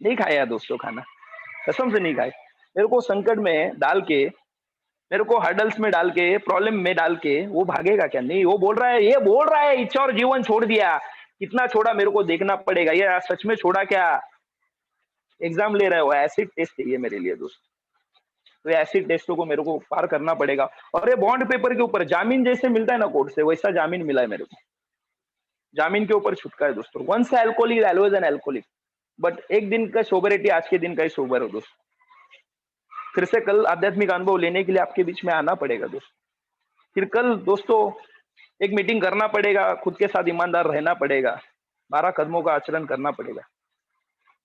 Speaker 1: नहीं खाया दोस्तों खाना, कसम से नहीं खाए। मेरे को संकट में डाल के, मेरे को हर्डल्स में डाल के, प्रॉब्लम में डाल के वो भागेगा क्या, नहीं। वो बोल रहा है, ये बोल रहा है इच्छा और जीवन छोड़ दिया, कितना छोड़ा मेरे को देखना पड़ेगा। ये सच में छोड़ा क्या, एग्जाम ले रहे हो, एसिड टेस्ट है ये मेरे लिए दोस्त। तो एसिड टेस्टों को मेरे को पार करना पड़ेगा। और ये बॉन्ड पेपर के ऊपर जामीन जैसे मिलता है ना कोर्ट से, वैसा जामीन मिला है मेरे को। जामीन के ऊपर छुटका है दोस्तों। Once alcoholic always an alcoholic, but एक दिन का सोबरिटी, आज के दिन का ही सोबर हो दोस्त। फिर से कल आध्यात्मिक अनुभव लेने के लिए आपके बीच में आना पड़ेगा दोस्त। फिर कल दोस्तों एक मीटिंग करना पड़ेगा, खुद के साथ ईमानदार रहना पड़ेगा, 12 कदमों का आचरण करना पड़ेगा।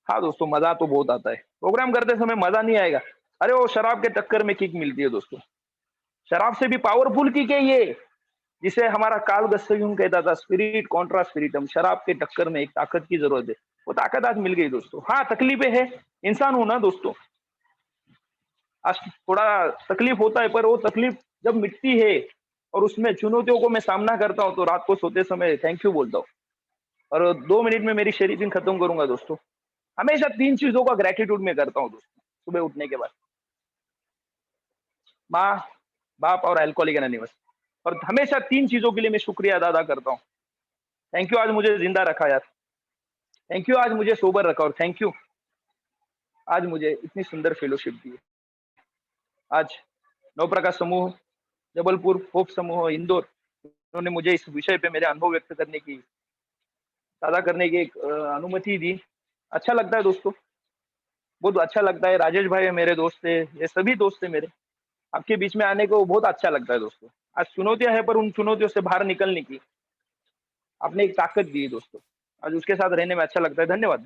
Speaker 1: हाँ दोस्तों, मजा तो बहुत आता है। प्रोग्राम करते समय मजा नहीं आएगा, अरे वो शराब के टक्कर में किक मिलती है दोस्तों। शराब से भी पावरफुल किक है ये, जिसे हमारा कार्ल गुस्ताव यूंग कहता था, स्पिरिट कॉन्ट्रा स्पिरिटम। शराब के टक्कर में एक ताकत की जरूरत है, वो ताकत आज मिल गई दोस्तों। हाँ तकलीफें है, इंसान हूं ना दोस्तों, आज थोड़ा तकलीफ होता है, पर वो तकलीफ जब मिटती है और उसमें चुनौतियों को मैं सामना करता हूँ, तो रात को सोते समय थैंक यू बोलता हूँ। और 2 मिनट में मेरी शेयरिंग खत्म करूंगा दोस्तों। हमेशा 3 चीजों का ग्रेटिट्यूड में करता हूँ दोस्तों। सुबह उठने के बाद माँ, बाप और अल्कोहलिक एनोनिमस, और हमेशा 3 चीजों के लिए मैं शुक्रिया अदा करता हूँ। थैंक यू आज मुझे जिंदा रखा यार, थैंक यू आज मुझे सोबर रखा, और थैंक यू आज मुझे इतनी सुंदर फेलोशिप दी। आज नवप्रकाश समूह जबलपुर, होप समूह इंदौर, उन्होंने मुझे इस विषय पे मेरे अनुभव व्यक्त करने की, साझा करने की एक अनुमति दी। अच्छा लगता है दोस्तों। बहुत अच्छा लगता है। राजेश भाई है मेरे दोस्त थे, ये सभी दोस्त थे मेरे। आपके बीच में आने को बहुत अच्छा लगता है दोस्तों। आज चुनौतियाँ हैं पर उन चुनौतियों से बाहर निकलने की आपने एक ताकत दी है दोस्तों। आज उसके साथ रहने में अच्छा लगता है। धन्यवाद।